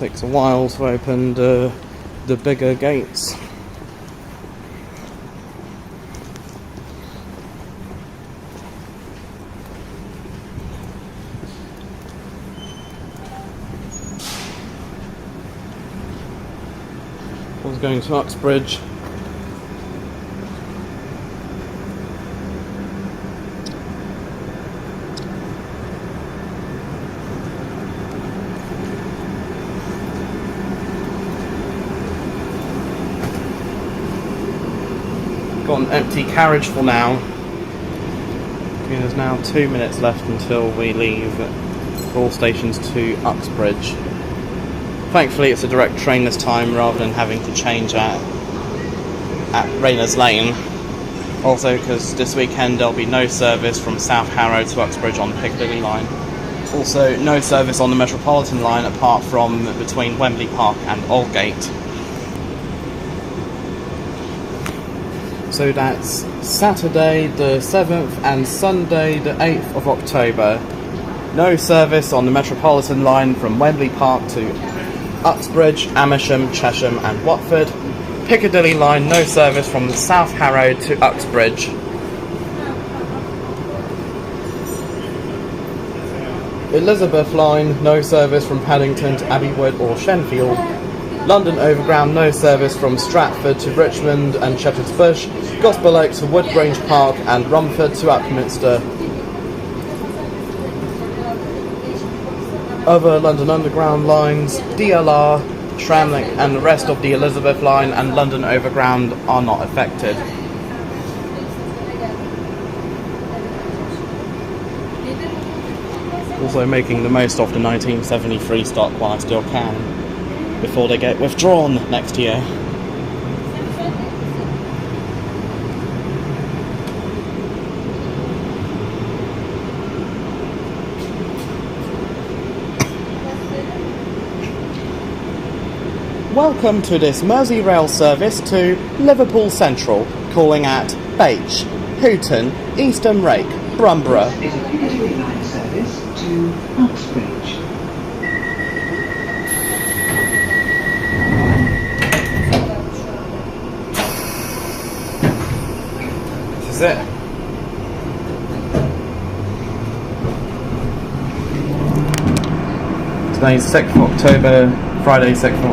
takes a while to open the bigger gates. I was going to Uxbridge. Got an empty carriage for now. There's now 2 minutes left until we leave for all stations to Uxbridge. Thankfully it's a direct train this time rather than having to change at Rayners Lane. Also because this weekend there'll be no service from South Harrow to Uxbridge on the Piccadilly line. Also no service on the Metropolitan line apart from between Wembley Park and Aldgate. So that's Saturday the 7th and Sunday the 8th of October. No service on the Metropolitan line from Wembley Park to Uxbridge, Amersham, Chesham and Watford. Piccadilly line, no service from South Harrow to Uxbridge. Elizabeth line, no service from Paddington to Abbeywood or Shenfield. London Overground, no service from Stratford to Richmond and Shepherd's Bush. Gospel Oak to Woodgrange Park and Romford to Upminster. Other London Underground lines, DLR, Tramlink and the rest of the Elizabeth line and London Overground are not affected. Also making the most of the 1973 stock while I still can, before they get withdrawn next year. Welcome to this Merseyrail service to Liverpool Central, calling at Bache, Hooton, Eastham Rake, Brumborough. This is a Piccadilly line service to Uxbridge. This is it. Today's 6th of October, Friday 6th of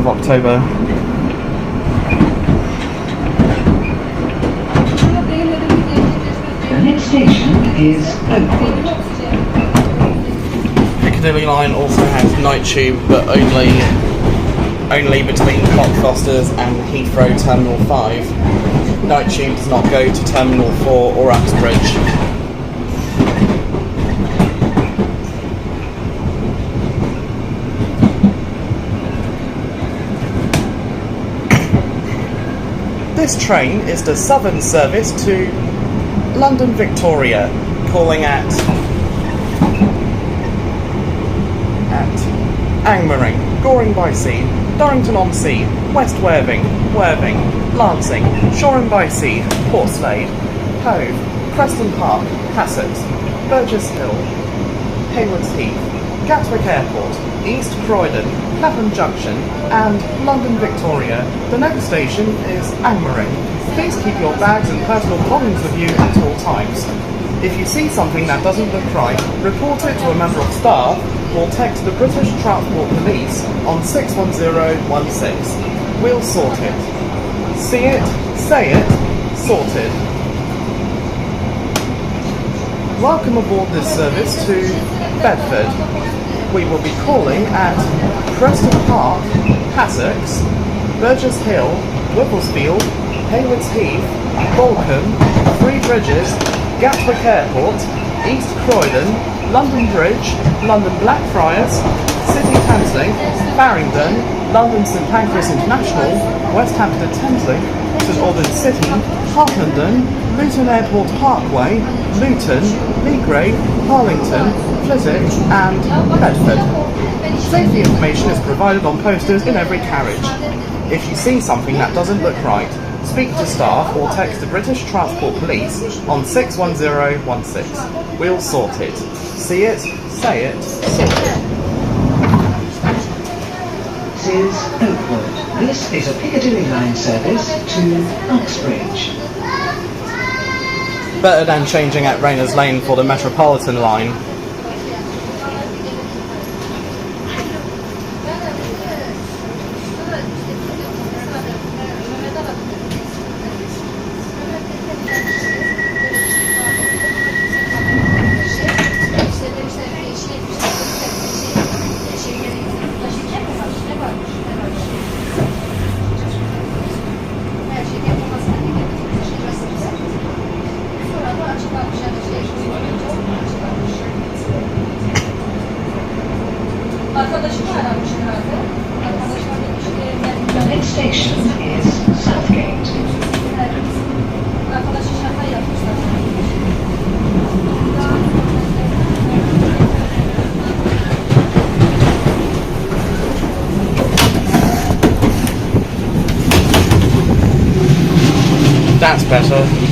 October. The next station is Oakwood. Piccadilly line also has night tube, but only between Cockfosters and Heathrow Terminal 5. Night tube does not go to Terminal 4 or Uxbridge. This train is the southern service to London Victoria, calling at Angmering, Goring-by-Sea, Durrington-on-Sea, West Worthing, Lancing, Shoreham-by-Sea, Portslade, Hove, Preston Park, Hassocks, Burgess Hill, Haywards Heath, Gatwick Airport, East Croydon, Clapham Junction and London Victoria. The next station is Angmering. Please keep your bags and personal belongings with you at all times. If you see something that doesn't look right, report it to a member of staff or text the British Transport Police on 61016. We'll sort it. See it, say it, sorted. Welcome aboard this service to Bedford. We will be calling at Preston Park, Hassocks, Burgess Hill, Whipplesfield, Haywards Heath, Bolcombe, Three Bridges, Gatwick Airport, East Croydon, London Bridge, London Blackfriars, City Thameslink, Farringdon, London St Pancras International, West Hampstead Thameslink, St Albans City, Harpenden, Luton Airport Parkway, Luton, Leagrave, Harlington, Flitwick and Bedford. Safety information is provided on posters in every carriage. If you see something that doesn't look right, speak to staff or text the British Transport Police on 61016. We'll sort it. See it, say it, sort it. This is Oakwood. This is a Piccadilly line service to Uxbridge. Better than changing at Rayners Lane for the Metropolitan line. The next station is Southgate. That's better.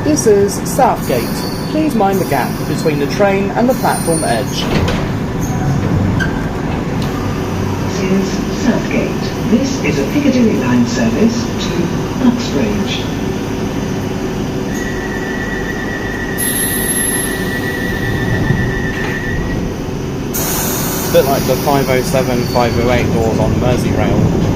This is Southgate. Please mind the gap between the train and the platform edge. This is Southgate. This is a Piccadilly line service to Uxbridge. A bit like the 507, 508 doors on Merseyrail.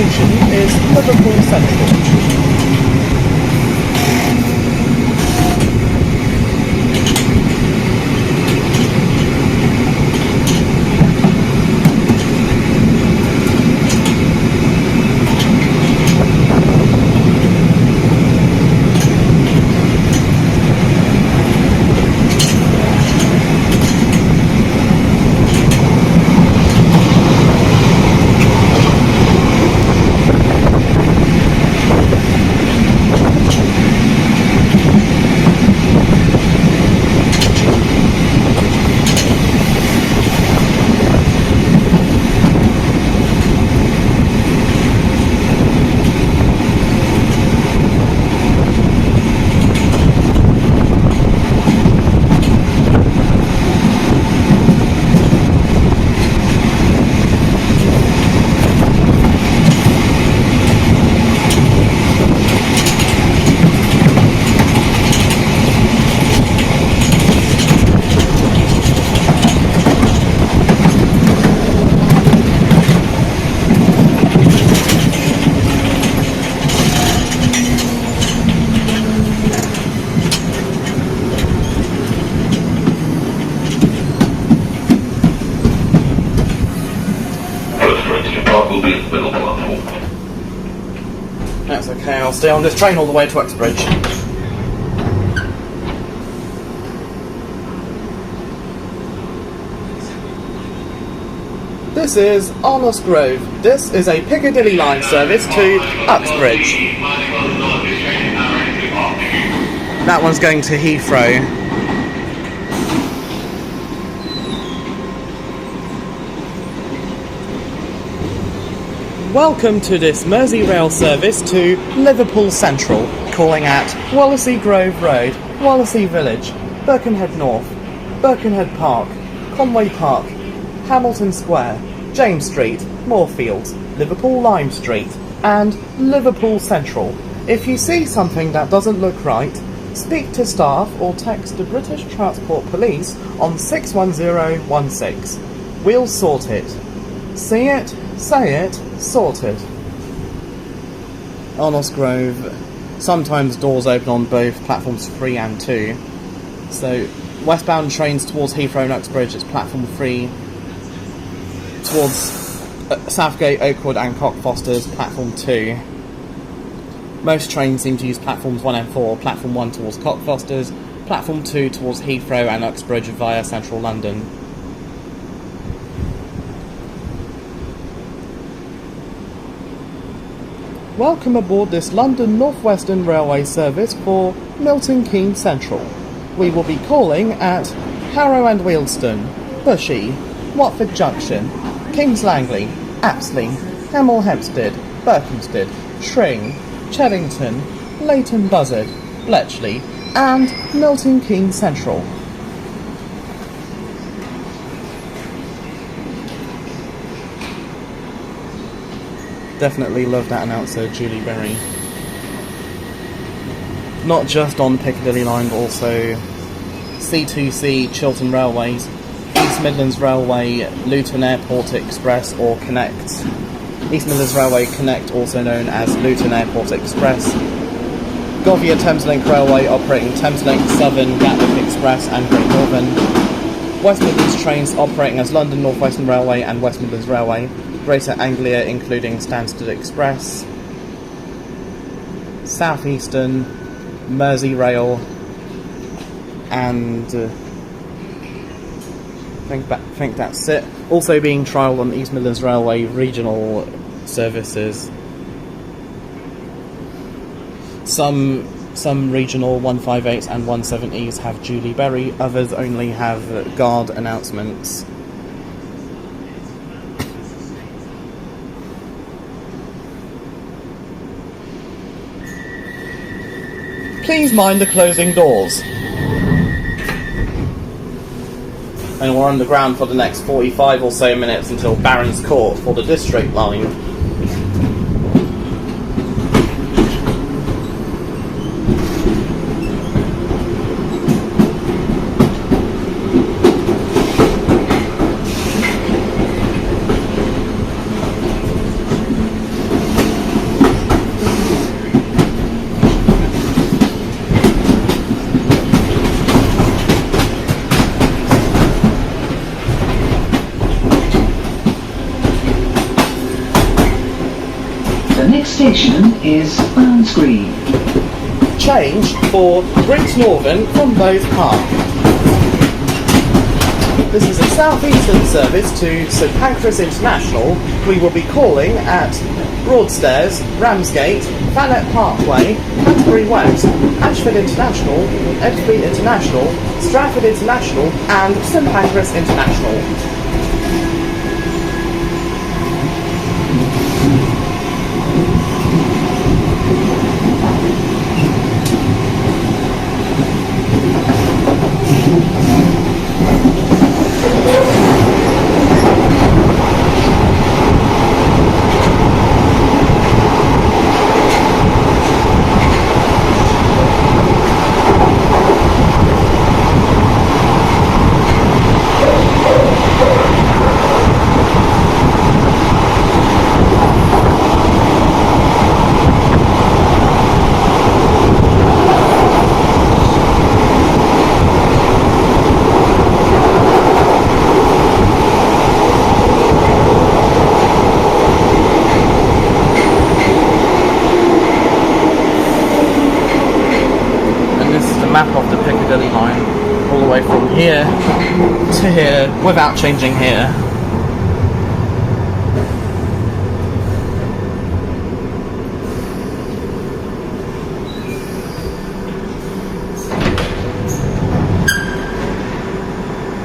destination is Liverpool Central. That's okay, I'll stay on this train all the way to Uxbridge. This is Arnos Grove. This is a Piccadilly line service to Uxbridge. That one's going to Heathrow. Welcome to this Merseyrail service to Liverpool Central, calling at Wallasey Grove Road, Wallasey Village, Birkenhead North, Birkenhead Park, Conway Park, Hamilton Square, James Street, Moorfields, Liverpool Lime Street, and Liverpool Central. If you see something that doesn't look right, speak to staff or text the British Transport Police on 61016. We'll sort it. See it, say it, sorted. Arnos Grove, sometimes doors open on both platforms 3 and 2. So, westbound trains towards Heathrow and Uxbridge, it's platform 3. Towards Southgate, Oakwood and Cockfosters, platform 2. Most trains seem to use platforms 1 and 4, platform 1 towards Cockfosters, platform 2 towards Heathrow and Uxbridge via central London. Welcome aboard this London North Western Railway service for Milton Keynes Central. We will be calling at Harrow and Wealdstone, Bushey, Watford Junction, Kings Langley, Apsley, Hemel Hempstead, Berkhamsted, Tring, Cheddington, Leighton Buzzard, Bletchley, and Milton Keynes Central. Definitely love that announcer, Julie Berry. Not just on Piccadilly line, but also C2C, Chiltern Railways, East Midlands Railway, Luton Airport Express or Connect. East Midlands Railway Connect, also known as Luton Airport Express. Govia Thameslink Railway operating Thameslink, Southern, Gatwick Express and Great Northern. West Midlands trains operating as London North Western Railway and West Midlands Railway. Greater Anglia including Stansted Express. South Eastern, Merseyrail, and I think that's it. Also being trialled on East Midlands Railway regional services. Some regional 158s and 170s have Julie Berry, others only have guard announcements. Please mind the closing doors. And we're underground for the next 45 or so minutes until Barons Court for the District line. station is Arnos Green. Change for Great Northern from Bowes Park. This is a southeastern service to St Pancras International. We will be calling at Broadstairs, Ramsgate, Thanet Parkway, Canterbury West, Ashford International, Edgbaston International, Stratford International and St Pancras International. Map of the Piccadilly line all the way from here to here without changing here.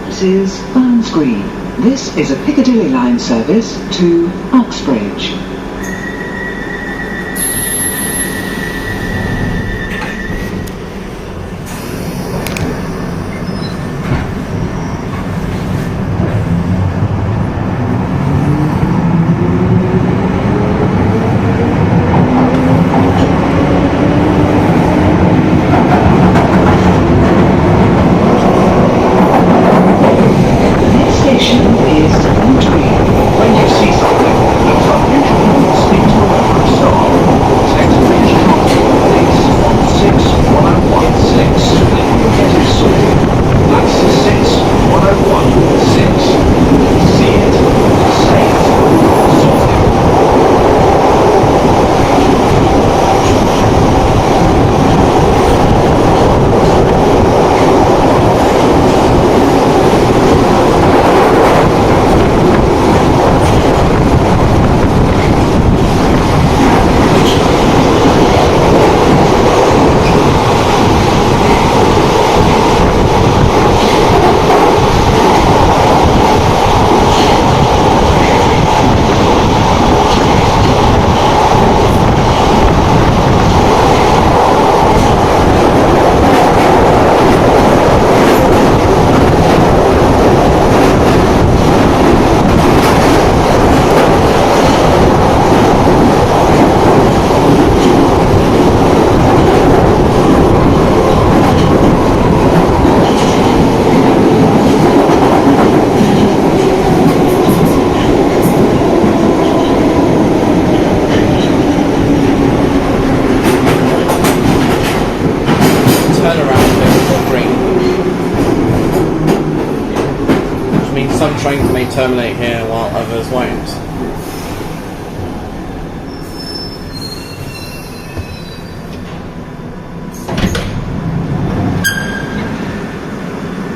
This is Arnos Green. This is a Piccadilly line service to Uxbridge. Trains may terminate here while others won't.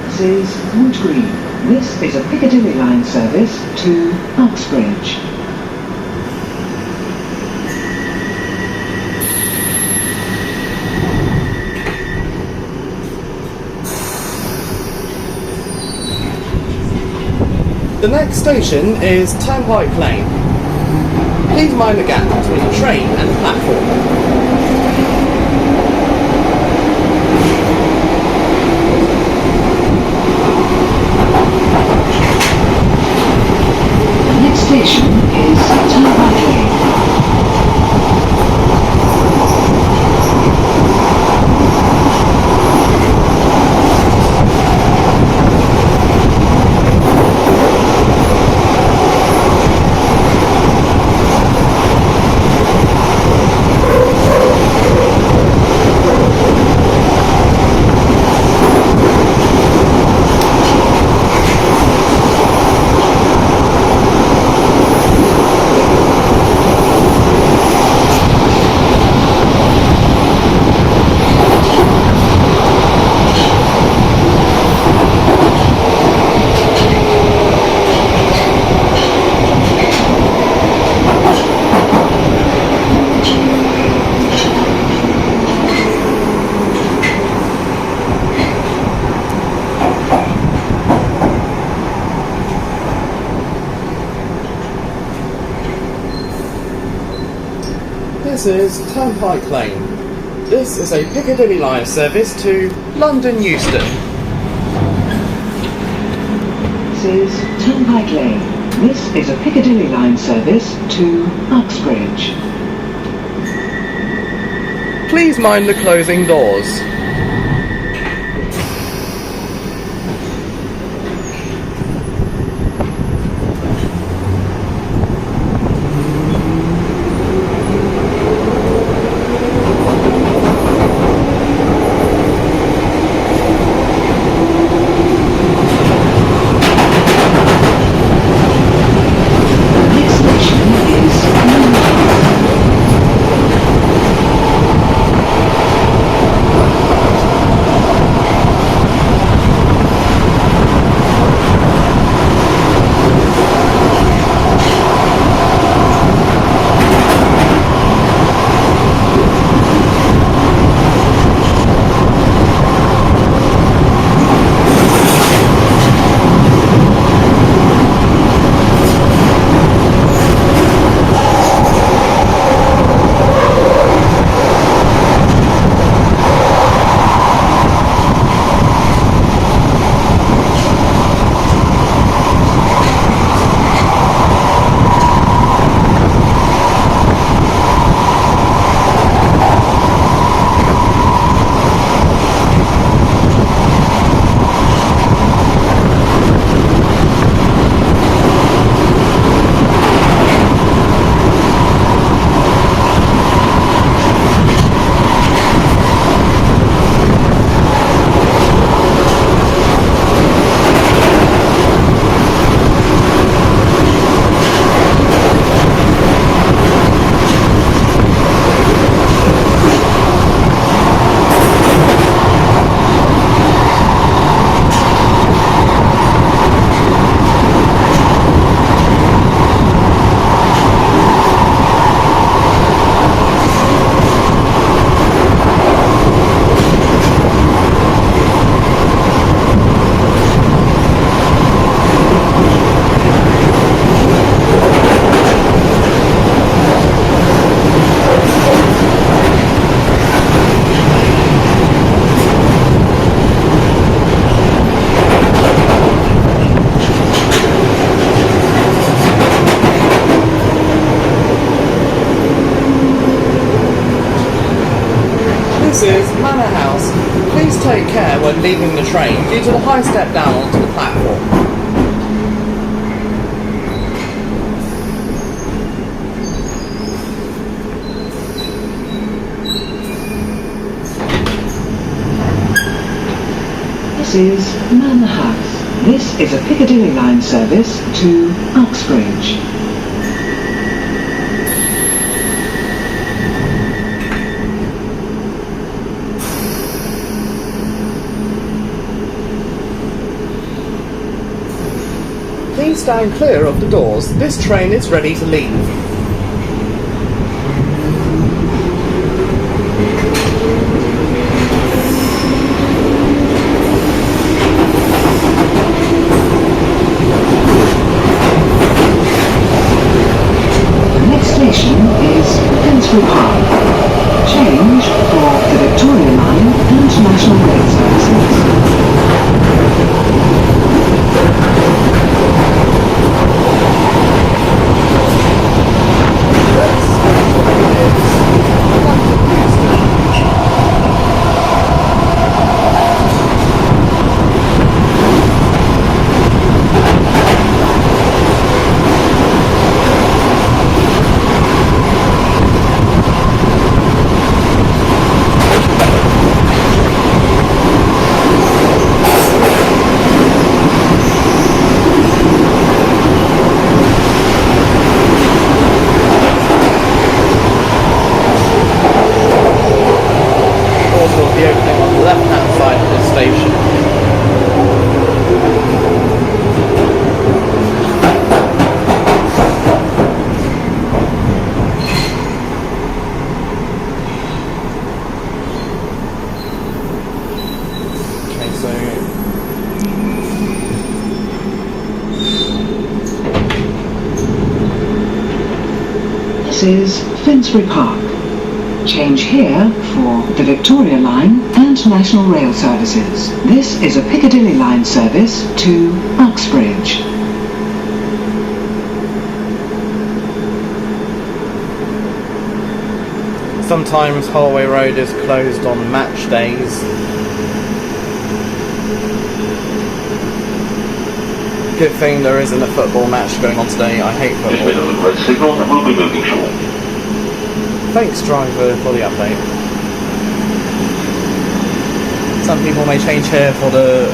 This is Wood Green. This is a Piccadilly line service to Uxbridge. The next station is Turnpike Lane. Please mind the gap between the train and the platform. The next station is Turnpike Lane. This is Turnpike Lane. This is a Piccadilly line service to London Euston. This is Turnpike Lane. This is a Piccadilly line service to Uxbridge. Please mind the closing doors. This is Manor House. Please take care when leaving the train due to the high step down onto the platform. This is Manor House. This is a Piccadilly line service to Uxbridge. Please stand clear of the doors. This train is ready to leave. The next station is Finsbury Park. Change for the Victoria Line and National Rail services. This is Finsbury Park. Change here for the Victoria Line and National Rail services. This is a Piccadilly Line service to Uxbridge. Sometimes Holloway Road is closed on match days. Good thing there isn't a football match going on today. I hate football. This is the red signal and we'll be moving short. Thanks, driver, for the update. Some people may change here for the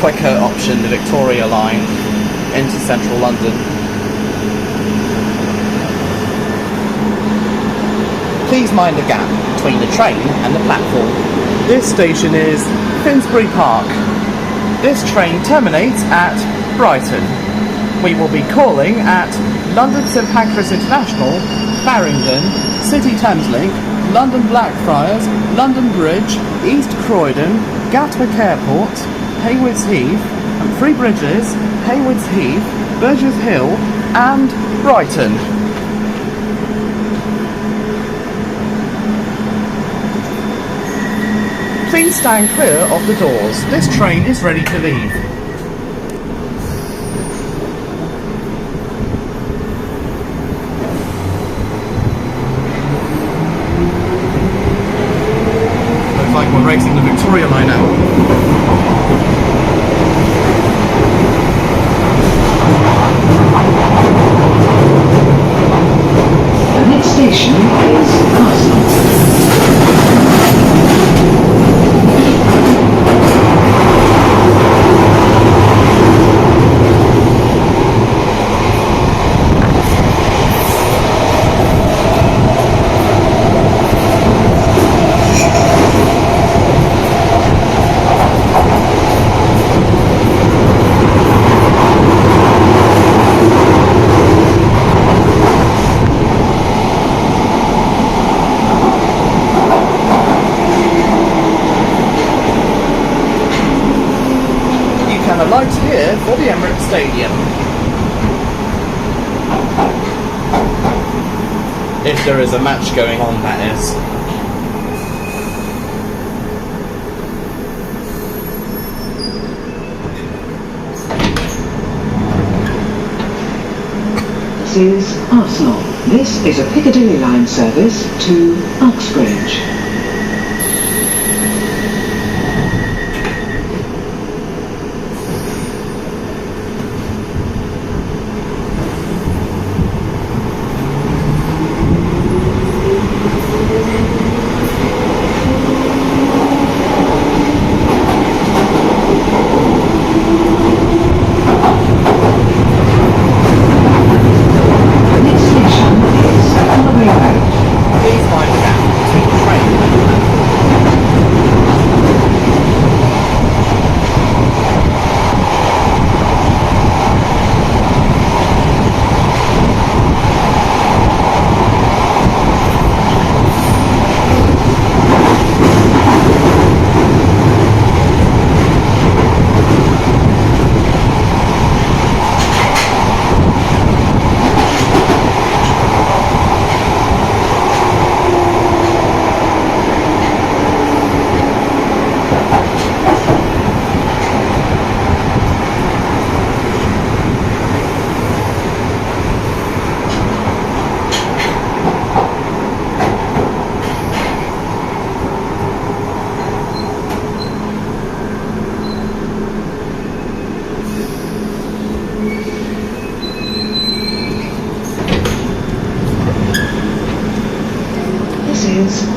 quicker option, the Victoria Line, into central London. Please mind the gap between the train and the platform. This station is Finsbury Park. This train terminates at Brighton. We will be calling at London St Pancras International, Farringdon, City Thameslink, London Blackfriars, London Bridge, East Croydon, Gatwick Airport, Haywards Heath, Three Bridges, Haywards Heath, Burgess Hill and Brighton. Please stand clear of the doors. This train is ready to leave. Looks like we're racing the Victoria Line now. The next station is Arnos. Alight here for the Emirates Stadium. If there is a match going on, that is. This is Arsenal. This is a Piccadilly Line service to Uxbridge.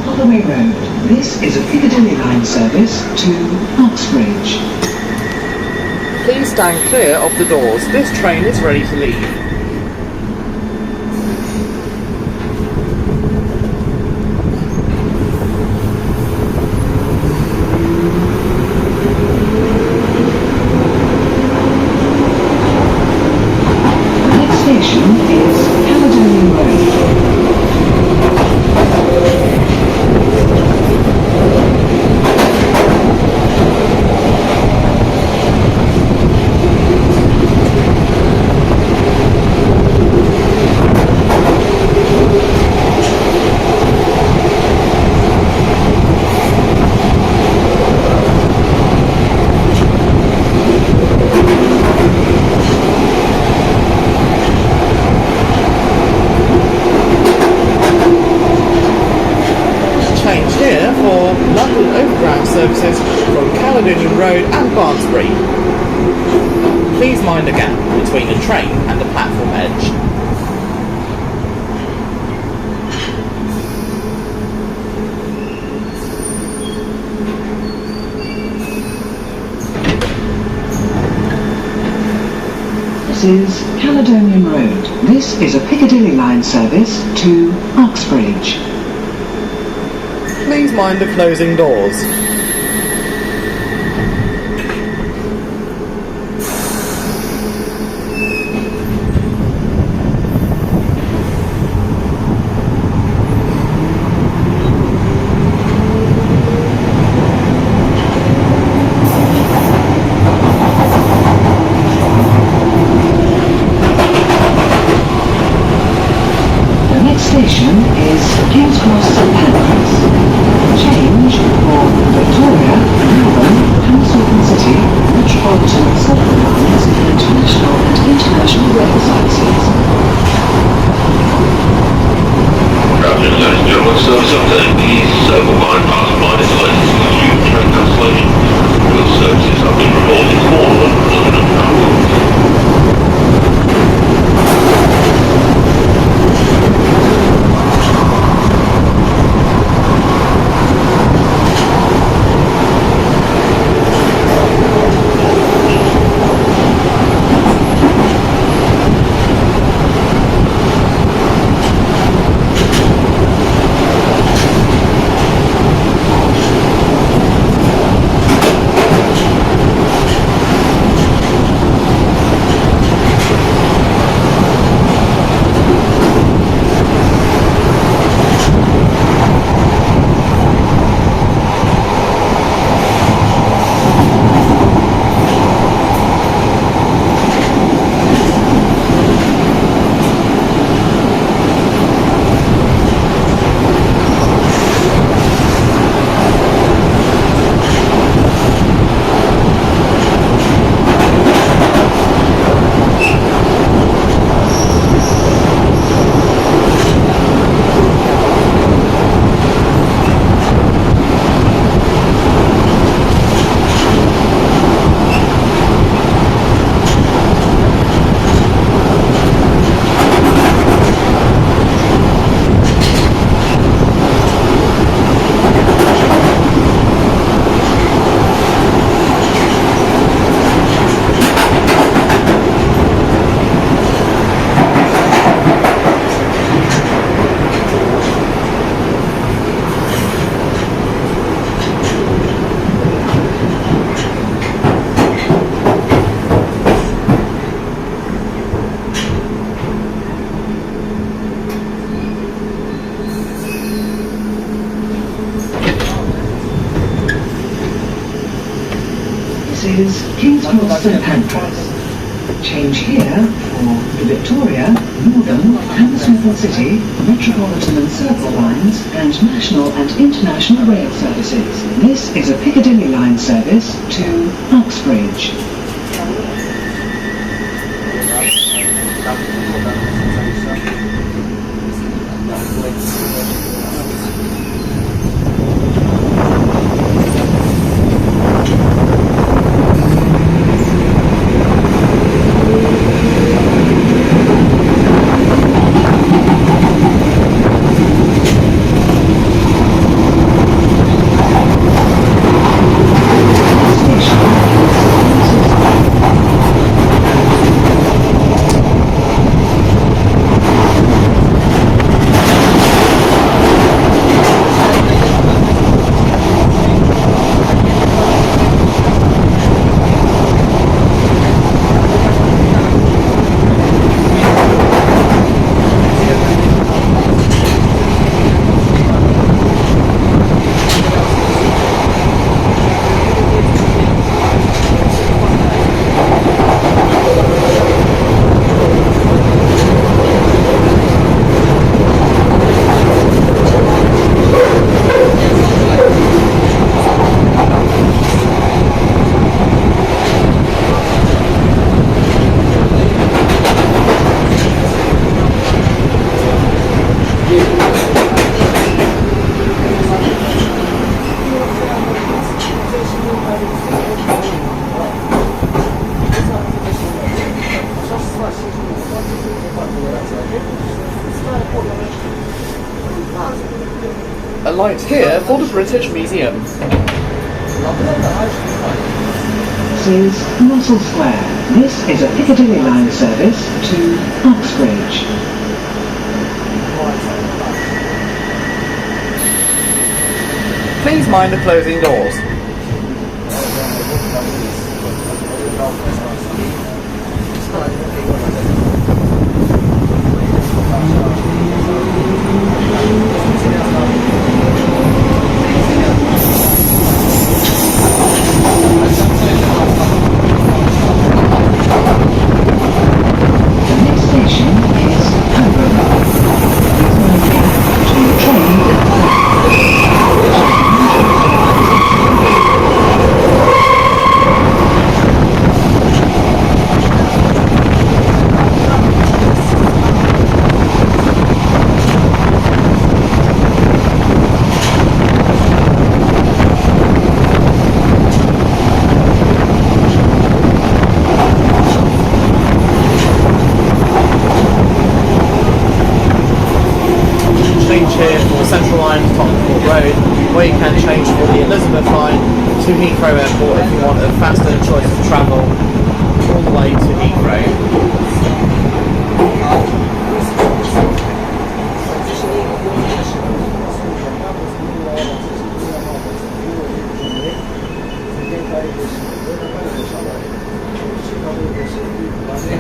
Holloway Road. This is a Piccadilly Line service to Uxbridge. Please stand clear of the doors. This train is ready to leave. The next station is Caledonian Road. Please mind a gap between the train and the platform edge. This is Caledonian Road. This is a Piccadilly line service to Uxbridge. Please mind the closing doors. Station is Cross St Pancras. Change for Victoria, Melbourne, Hamilton City, Metropolitan and Sudbury lines, and national and international rail services. Ladies and gentlemen, service update. The Circle Line Passenger Line is latest to the new train cancellation. Rail services have been reported for London and This is Cross St Pancras. Change here for the Victoria, Northern, Hammersmith City, Metropolitan and Circle lines and national and international rail services. This is a Piccadilly line service to Uxbridge. right here for the British Museum. This is Russell Square. This is a Piccadilly line service to Uxbridge. Please mind the closing doors. Where you can change for the Elizabeth line to Heathrow Airport if you want a faster choice of travel all the way to Heathrow.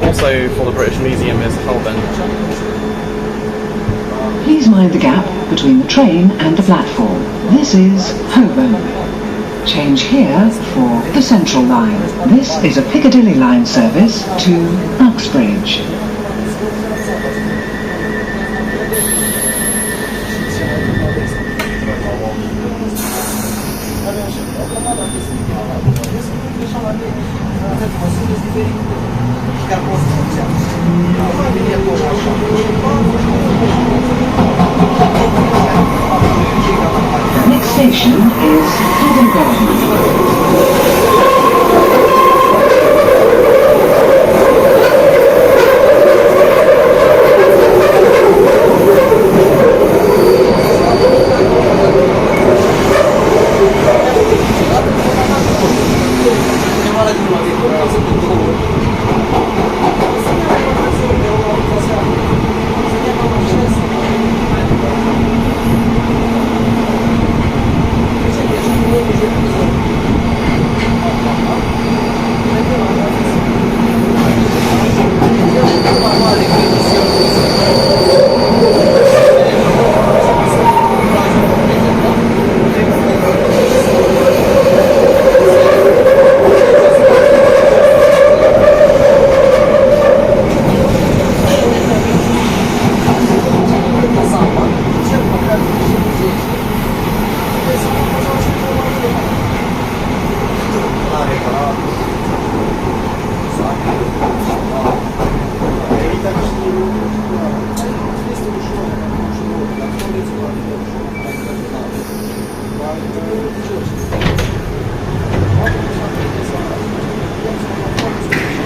Also for the British Museum is Holborn. Please mind the gap between the train and the platform. This is Holborn. Change here for the Central Line. This is a Piccadilly line service to Uxbridge. Next station is Covent Garden.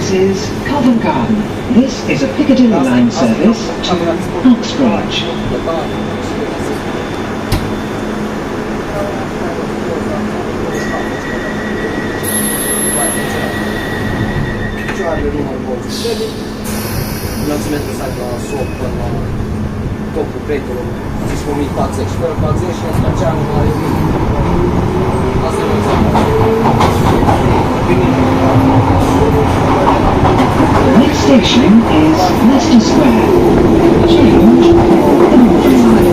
This is Covent Garden. This is a Piccadilly line service to Uxbridge. Non si mette sai la sopra, dopo petolo, si sfumi il pazzesco, però il pazzesco facciamo The next station is Leicester Square. Change for the Northern Line.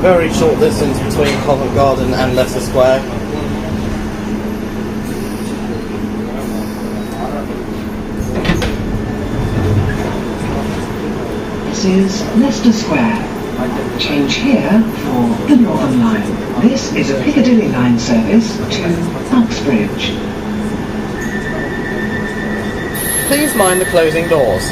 Very short distance between Covent Garden and Leicester Square. This is Leicester Square. Change here for the Northern Line. This is a Piccadilly line service to Uxbridge. Please mind the closing doors.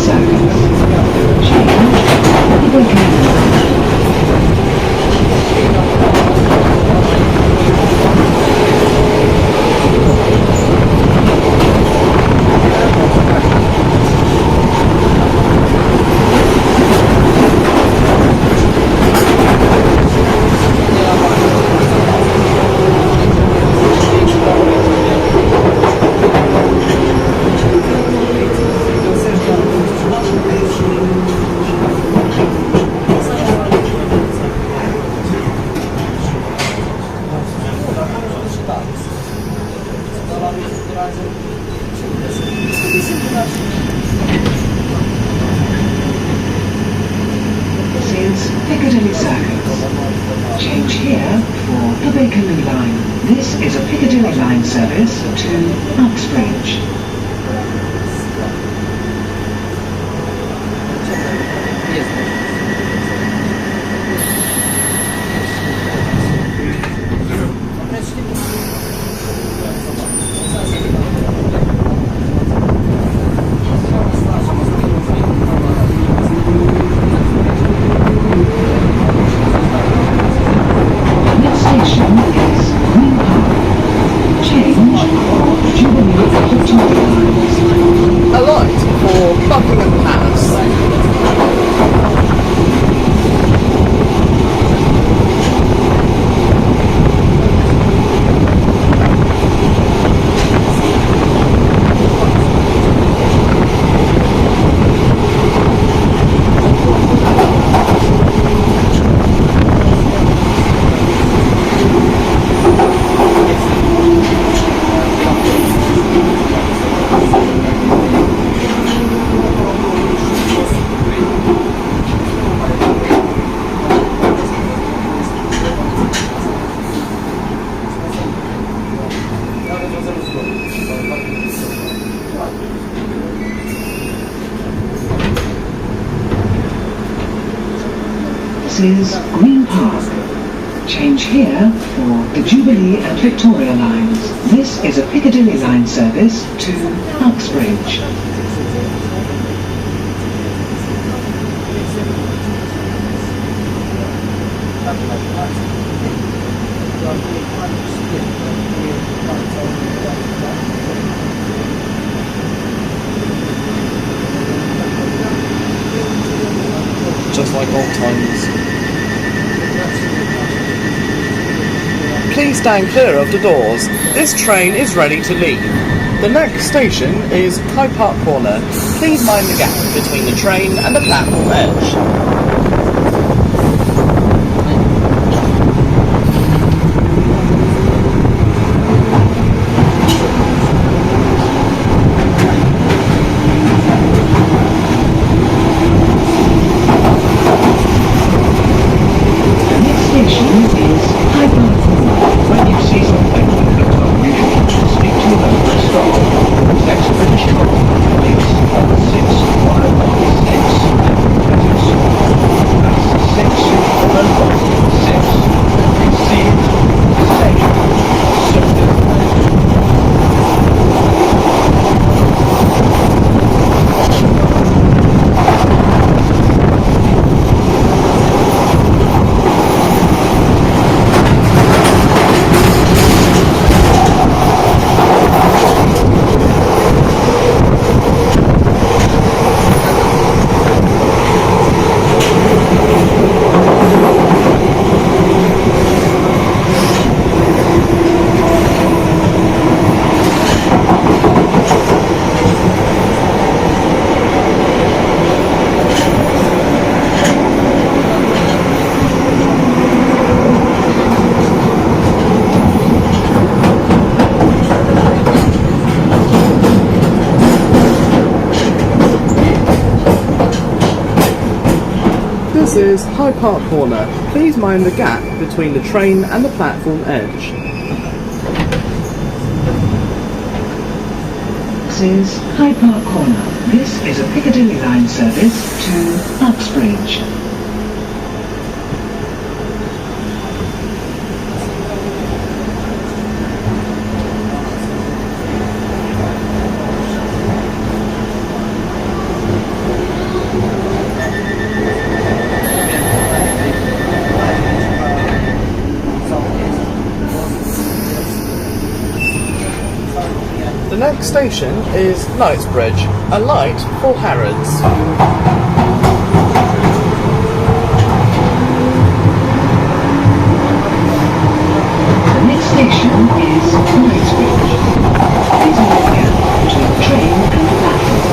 Circus. Change for Piccadilly Circus. This is Piccadilly Circus. Change here for the Piccadilly Line. This is a Piccadilly Line service to Uxbridge. This is Green Park. Change here for the Jubilee and Victoria lines. This is a Piccadilly line service to Uxbridge. Just like old times. Please stand clear of the doors. This train is ready to leave. The next station is Hyde Park Corner. Please mind the gap between the train and the platform edge. This is Hyde Park Corner. Please mind the gap between the train and the platform edge. This is Hyde Park Corner. This is a Piccadilly line service to Uxbridge. The next station is Knightsbridge, a light for Harrods. The next station is Knightsbridge. Please mind the gap between the train and the platform.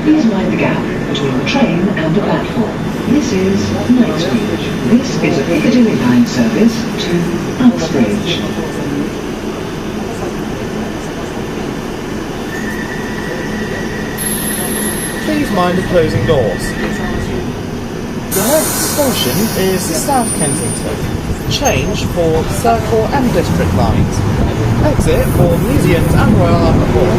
Please mind the gap between the train and the platform. This is Knightsbridge. This is a Piccadilly line service to Uxbridge. Please mind the closing doors. The next station is South Kensington. Change for Circle and District lines. Exit for Museums and Royal Albert Hall.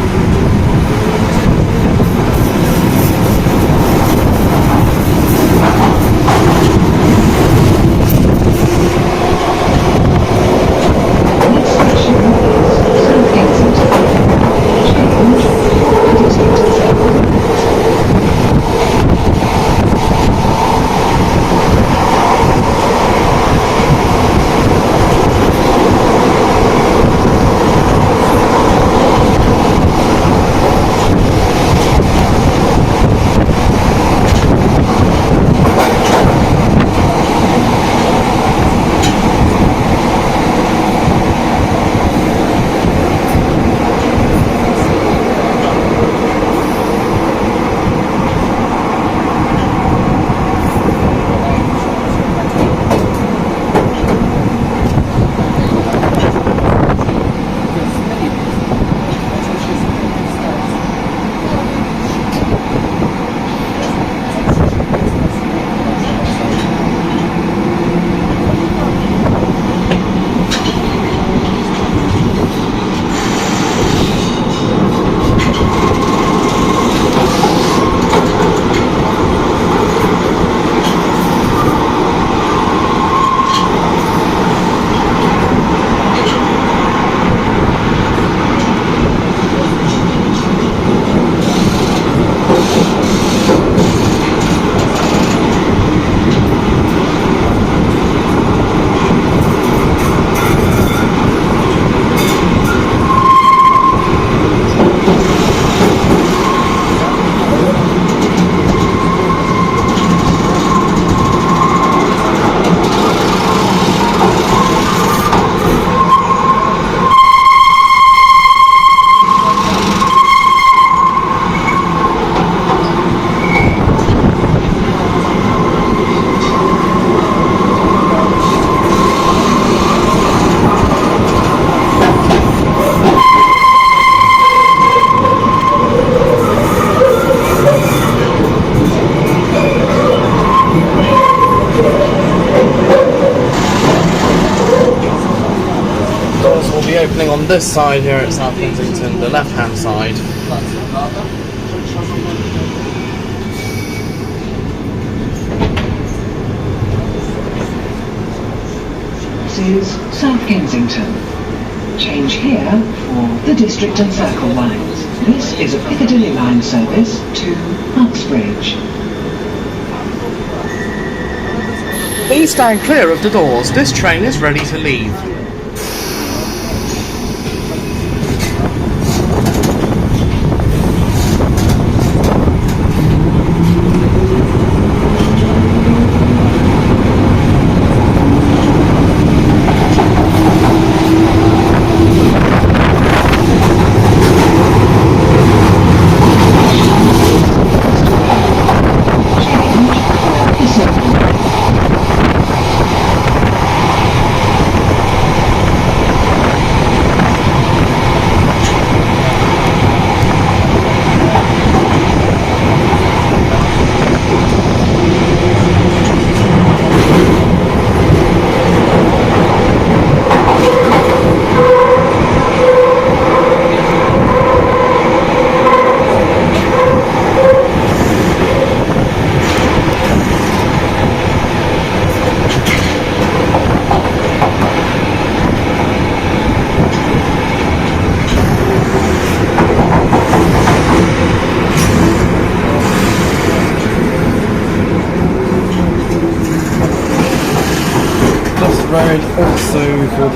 Opening on this side here at South Kensington, the left hand side. This is South Kensington. Change here for the District and Circle lines. This is a Piccadilly line service to Uxbridge. Please stand clear of the doors. This train is ready to leave.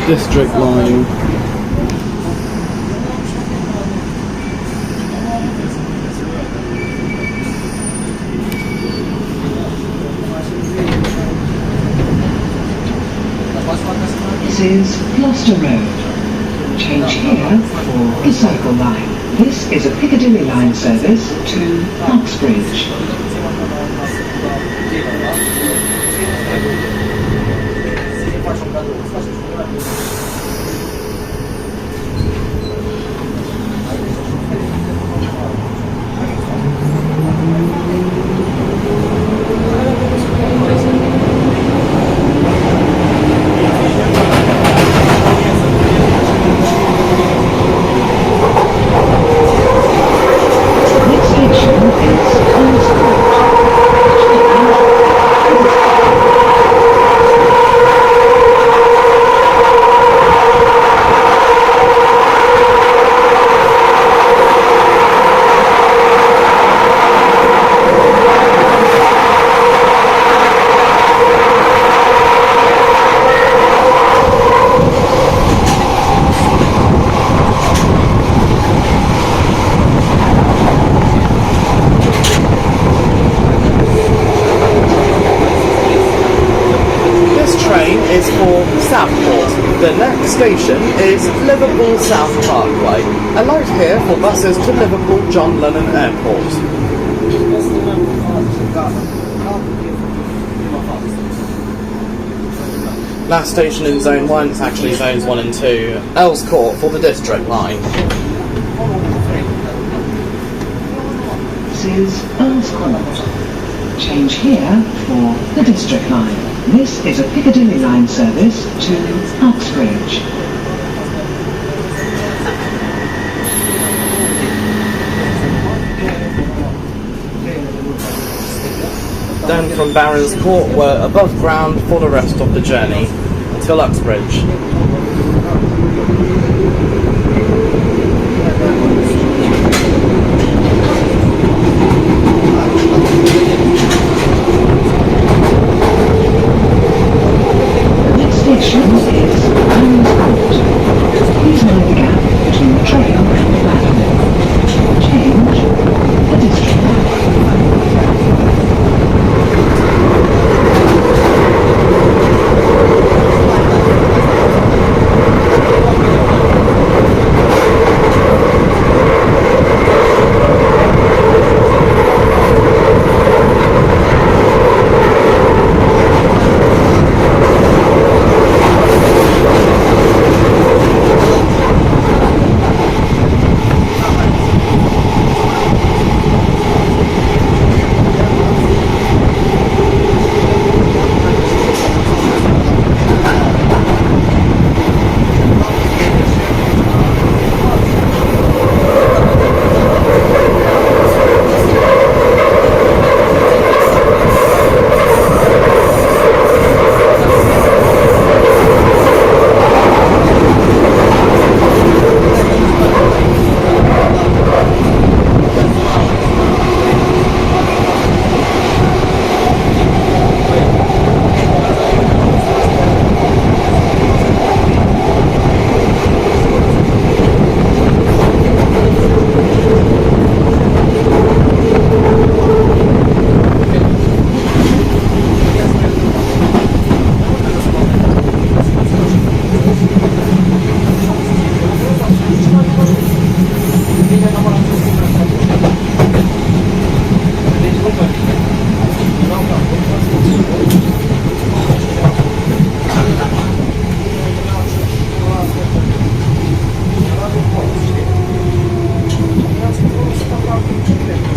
District line. This is Gloucester Road. Change here for the Circle Line. This is a Piccadilly line service to Uxbridge. Southport. The next station is Liverpool South Parkway. Alight here for buses to Liverpool John Lennon Airport. Last station in Zone 1, it's actually Zones 1 and 2. Earls Court for the District line. This is Earls Court. Change here for the District line. This is a Piccadilly line service to Uxbridge. Then from Barons Court, we're above ground for the rest of the journey until Uxbridge. Station is Arnos Grove. Please mind the gap between the train and the platform. Change the district line.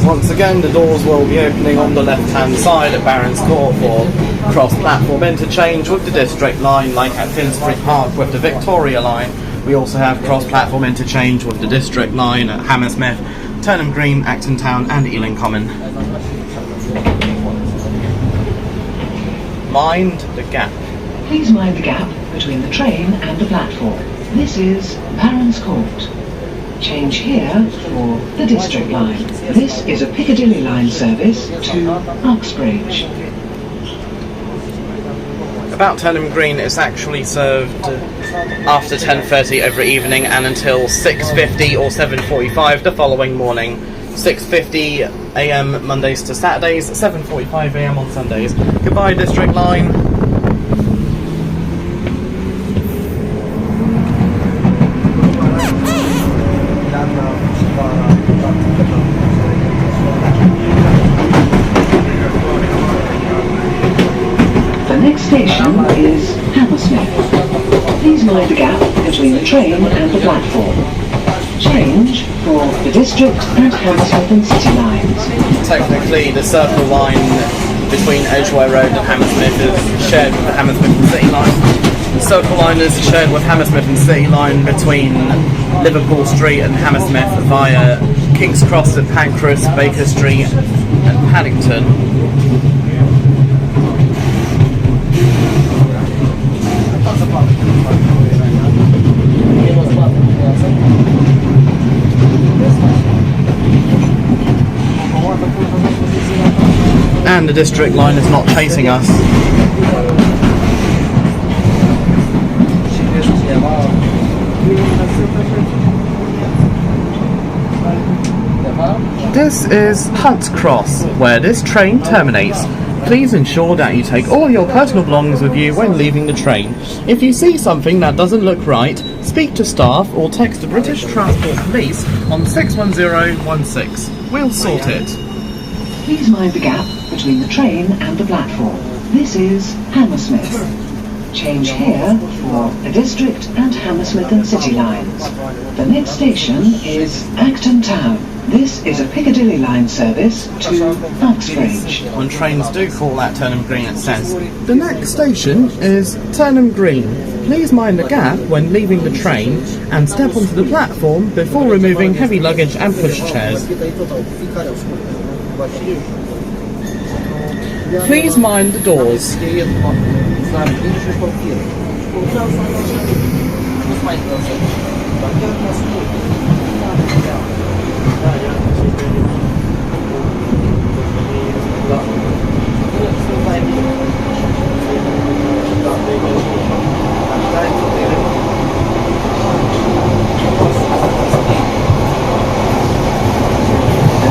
Once again, the doors will be opening on the left-hand side at Barons Court for cross-platform interchange with the District line, like at Finsbury Park with the Victoria line. We also have cross-platform interchange with the District line at Hammersmith, Turnham Green, Acton Town and Ealing Common. Mind the gap. Please mind the gap between the train and the platform. This is Barons Court. Change here for the District line. This is a Piccadilly line service to Uxbridge. About Turnham Green, it's actually served after 10:30 every evening and until 6:50 or 7:45 the following morning. 6:50 a.m. Mondays to Saturdays, 7:45 a.m. on Sundays. Goodbye, District Line. The next station is Hammersmith. Please mind the gap between the train and the platform. Change for the District and Hammersmith and City lines. Technically, the Circle line between Edgware Road and Hammersmith is shared with the Hammersmith and City line. The Circle line is shared with Hammersmith and City line between Liverpool Street and Hammersmith via King's Cross St Pancras, Baker Street and Paddington. And the District line is not chasing us. This is Hunt's Cross, where this train terminates. Please ensure that you take all your personal belongings with you when leaving the train. If you see something that doesn't look right, speak to staff or text the British Transport Police on 61016. We'll sort it. Please mind the gap between the train and the platform. This is Hammersmith. Change here for the District and Hammersmith and City lines. The next station is Acton Town. This is a Piccadilly line service to Uxbridge. When trains do call at Turnham Green, it says, the next station is Turnham Green. Please mind the gap when leaving the train and step onto the platform before removing heavy luggage and pushchairs. Please mind the doors. The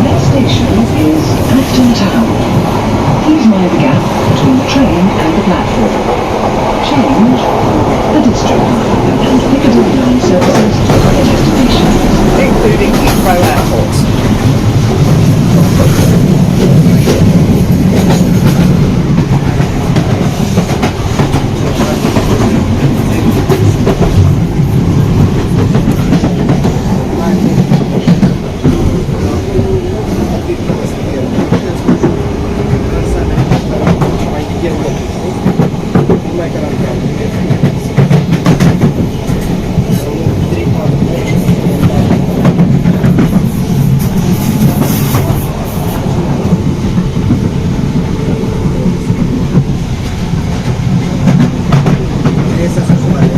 next station is Acton Town. Please mind the gap between the train and the platform. Change the District line and Piccadilly line services to other destinations, including Heathrow Airport.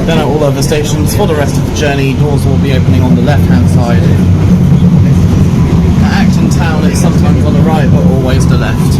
Then at all other stations, for the rest of the journey, doors will be opening on the left-hand side. At Acton Town, it's sometimes on the right, but always the left.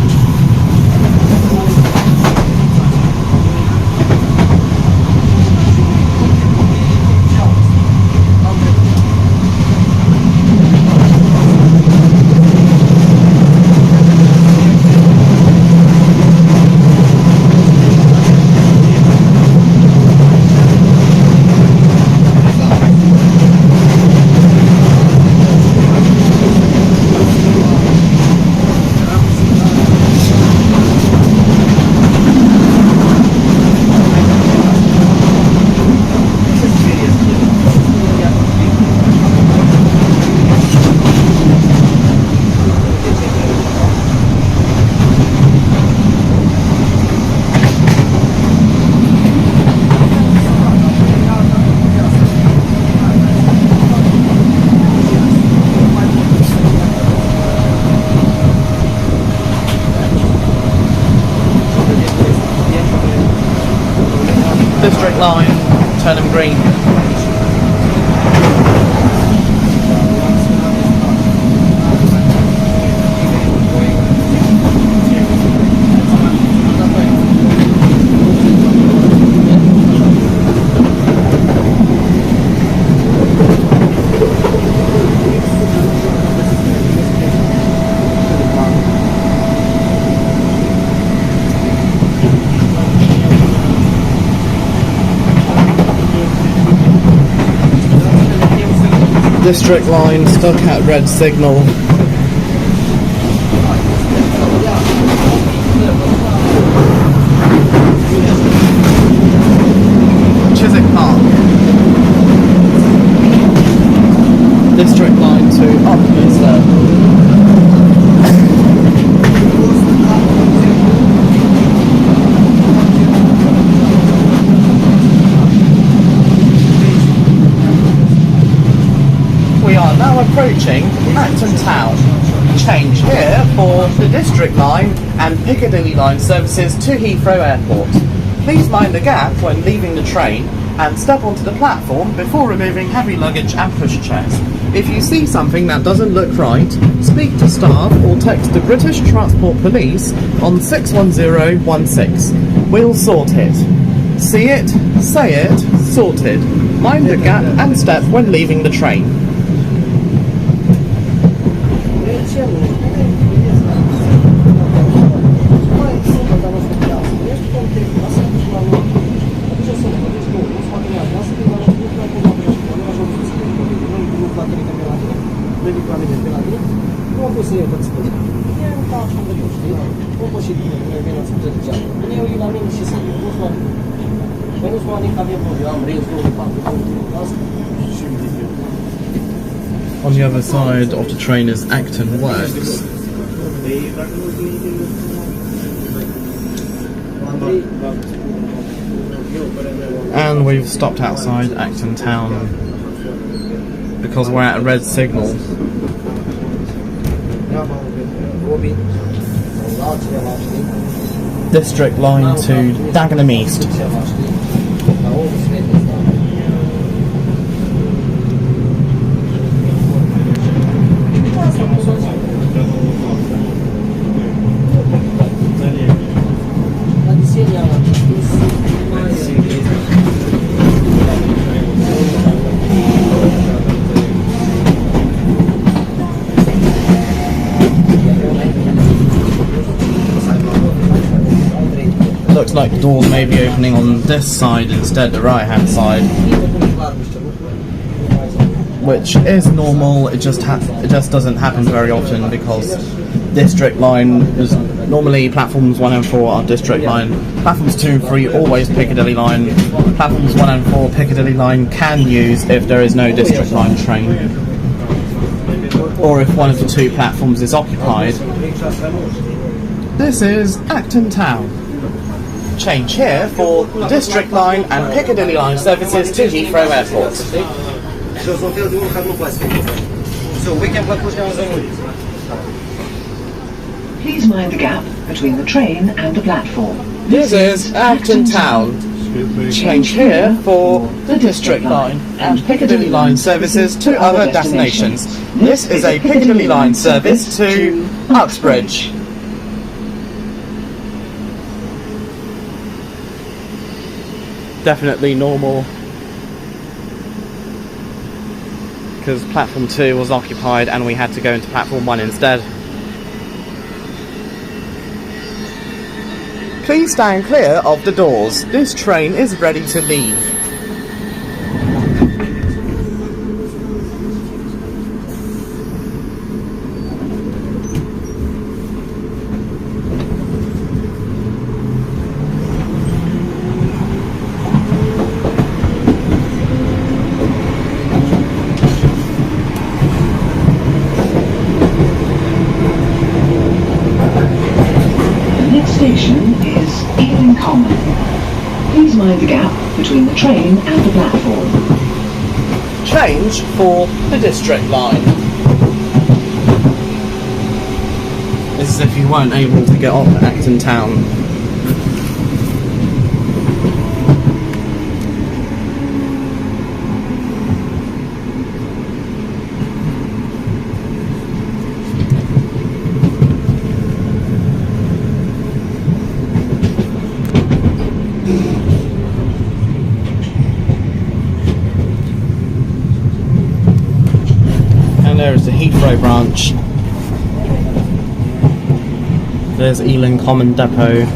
District line, Turnham Green. District line stuck at red signal. Chiswick Park. District line to Upminster. We are now approaching Acton Town. Change here for the District line and Piccadilly line services to Heathrow Airport. Please mind the gap when leaving the train and step onto the platform before removing heavy luggage and pushchairs. If you see something that doesn't look right, speak to staff or text the British Transport Police on 61016. We'll sort it. See it, say it, sorted. Mind the gap and step when leaving the train. On the other side of the train is Acton Works. And we've stopped outside Acton Town because we're at a red signal. District line to Dagenham East. Looks like the doors may be opening on this side instead, the right hand side, which is normal. It just doesn't happen very often because District line is normally platforms 1 and 4 are District line, platforms 2 and 3 always Piccadilly line, platforms 1 and 4 Piccadilly line can use if there is no District line train, or if one of the 2 platforms is occupied. This is Acton Town. Change here for the District line and Piccadilly line services to Heathrow Airport. Please mind the gap between the train and the platform. This is Acton Town. Change here for the District line and Piccadilly line services to other destinations. This is a Piccadilly line service to Uxbridge. Definitely normal because platform 2 was occupied and we had to go into platform 1 instead. Please stand clear of the doors. This train is ready to leave. Station is Ealing Common. Please mind the gap between the train and the platform. Change for the District line. This is if you weren't able to get off at Acton Town. There's the Heathrow branch. There's Ealing Common Depot.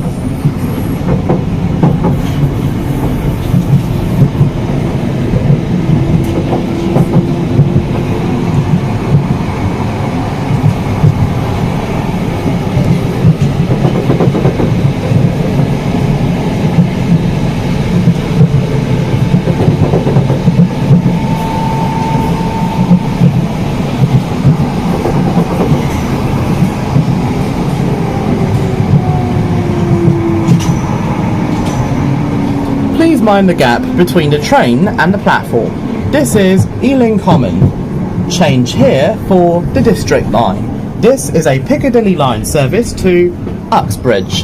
Please mind the gap between the train and the platform. This is Ealing Common. Change here for the District Line. This is a Piccadilly Line service to Uxbridge.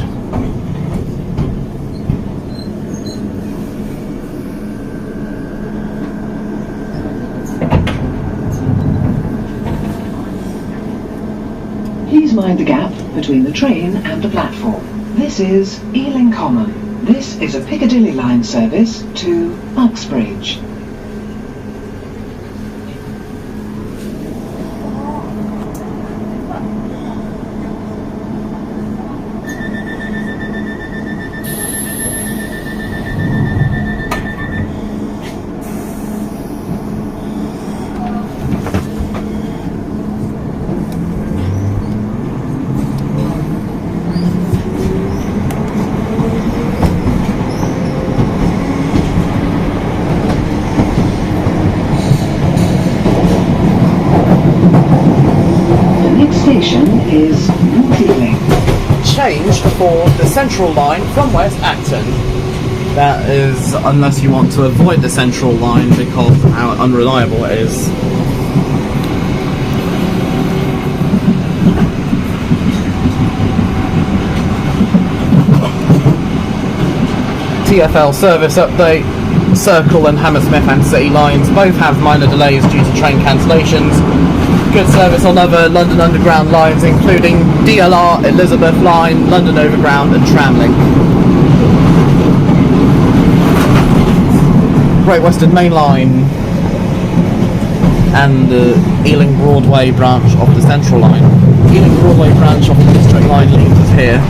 Please mind the gap between the train and the platform. This is Ealing Common. This is a Piccadilly Line service to Uxbridge. Station is North Ealing. Change for the Central Line from West Acton. That is, unless you want to avoid the Central Line because of how unreliable it is. TfL service update. Circle and Hammersmith and City lines both have minor delays due to train cancellations. Good service on other London Underground lines including DLR, Elizabeth Line, London Overground and Tramlink. Great Western Main Line and the Ealing Broadway branch of the Central Line. Ealing Broadway branch of the District Line leaves us here.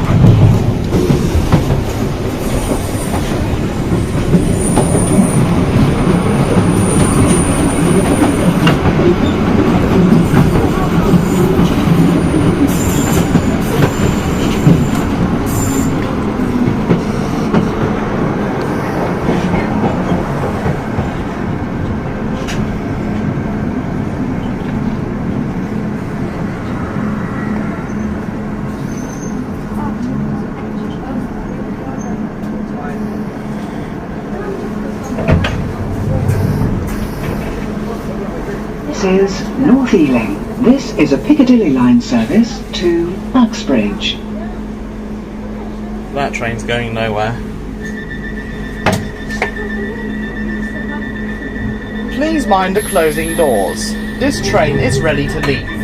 This is North Ealing. This is a Piccadilly Line service to Uxbridge. That train's going nowhere. Please mind the closing doors. This train is ready to leave.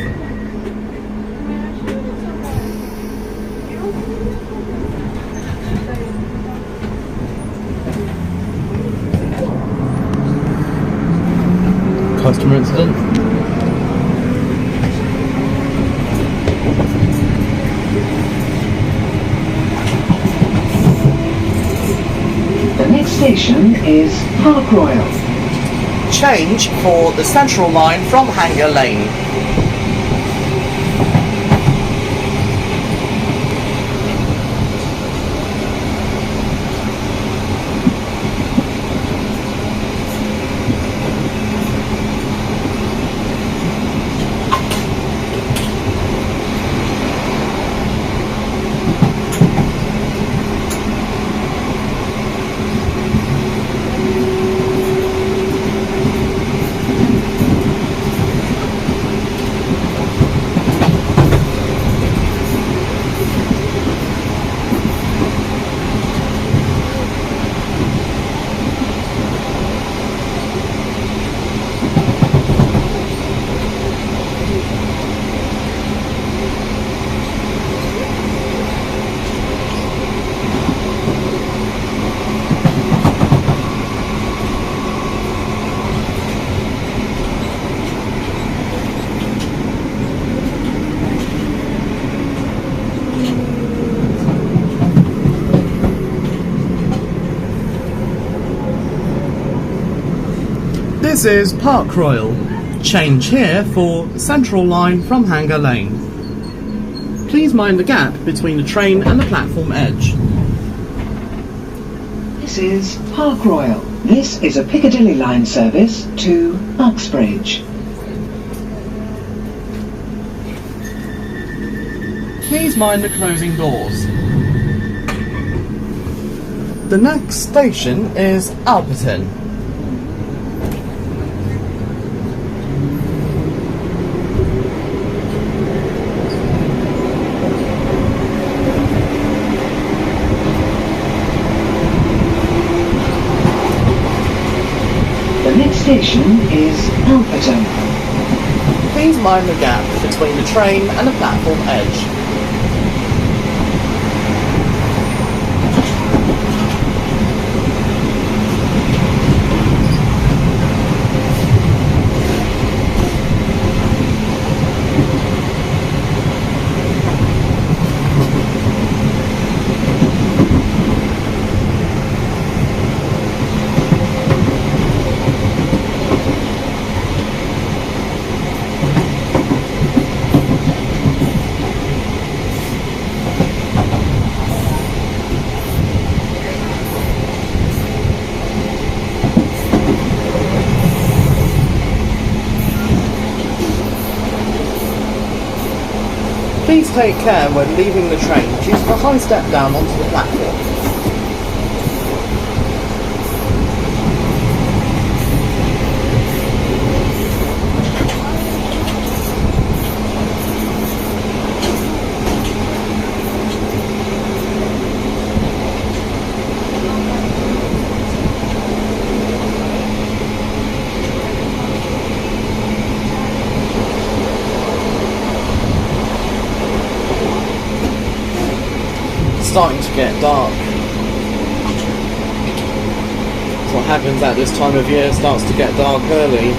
Customer incident. The next station is Park Royal. Change for the Central Line from Hanger Lane. This is Park Royal. Change here for Central Line from Hanger Lane. Please mind the gap between the train and the platform edge. This is Park Royal. This is a Piccadilly Line service to Uxbridge. Please mind the closing doors. The next station is Alperton. The next station is Alperton. Please mind the gap between the train and the platform edge. Please take care when leaving the train due to the high step down onto the platform. Starting to get dark. That's what happens at this time of year, it starts to get dark early.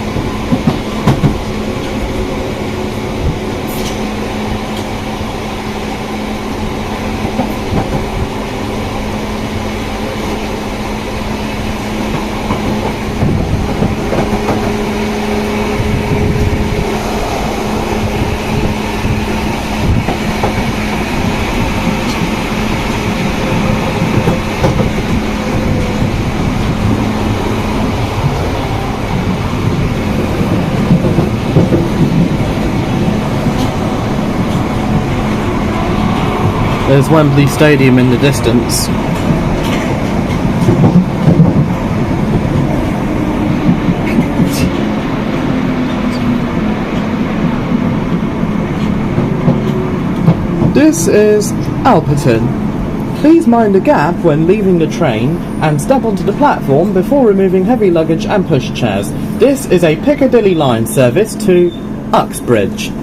There's Wembley Stadium in the distance. This is Alperton. Please mind the gap when leaving the train and step onto the platform before removing heavy luggage and pushchairs. This is a Piccadilly line service to Uxbridge.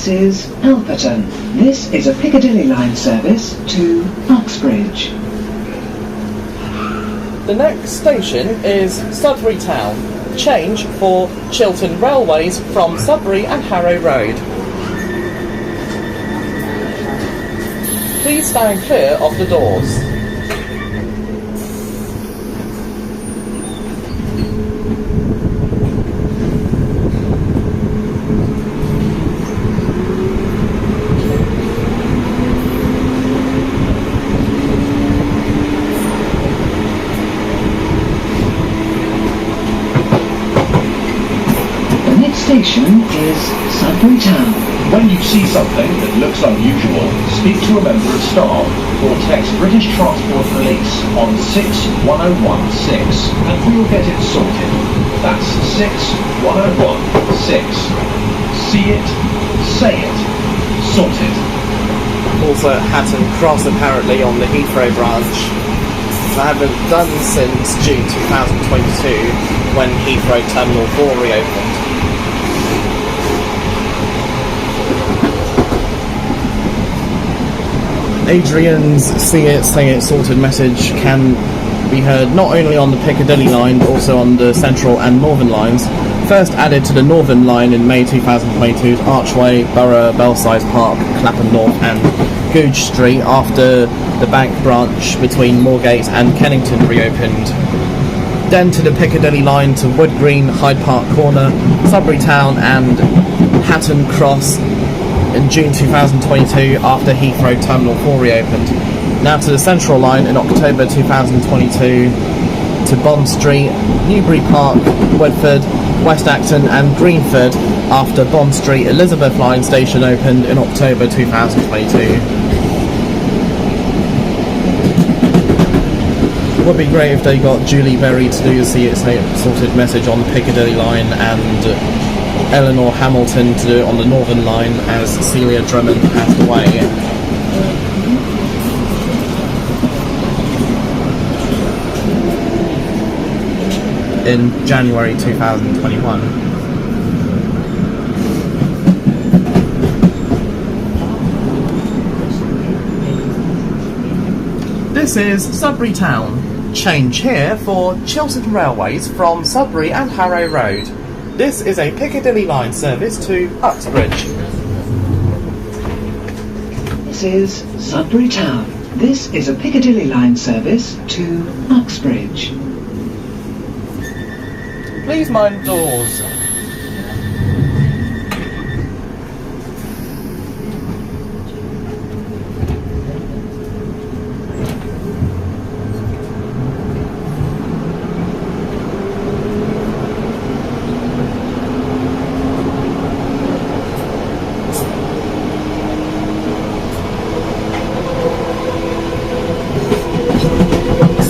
Is Alperton. This is a Piccadilly line service to Uxbridge. The next station is Sudbury Town. Change for Chiltern Railways from Sudbury and Harrow Road. Please stand clear of the doors. Station is Sudbury Town. When you see something that looks unusual, speak to a member of staff or text British Transport Police on 61016 and we'll get it sorted. That's 61016. See it, say it, sorted. Also at Hatton Cross apparently on the Heathrow branch. I haven't done since June 2022 when Heathrow Terminal 4 reopened. Adrian's See It, Say It Sorted message can be heard not only on the Piccadilly line but also on the Central and Northern lines. First added to the Northern line in May 2022 at Archway, Borough, Belsize Park, Clapham North and Goodge Street after the bank branch between Moorgate and Kennington reopened. Then to the Piccadilly line to Wood Green, Hyde Park Corner, Sudbury Town and Hatton Cross in June 2022 after Heathrow Terminal 4 reopened. Now to the Central line in October 2022 to Bond Street, Newbury Park, Woodford, West Acton and Greenford after Bond Street Elizabeth Line station opened in October 2022. It would be great if they got Julie Berry to do the See It Sorted message on the Piccadilly line and Eleanor Hamilton to do it on the Northern line as Celia Drummond passed away. In January 2021. This is Sudbury Town. Change here for Chiltern Railways from Sudbury and Harrow Road. This is a Piccadilly line service to Uxbridge. This is Sudbury Town. This is a Piccadilly line service to Uxbridge. Please mind doors.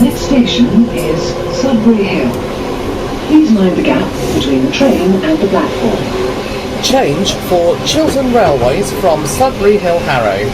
Next station is Sudbury Hill. Please mind the gap between the train and the platform. Change for Chiltern Railways from Sudbury Hill Harrow.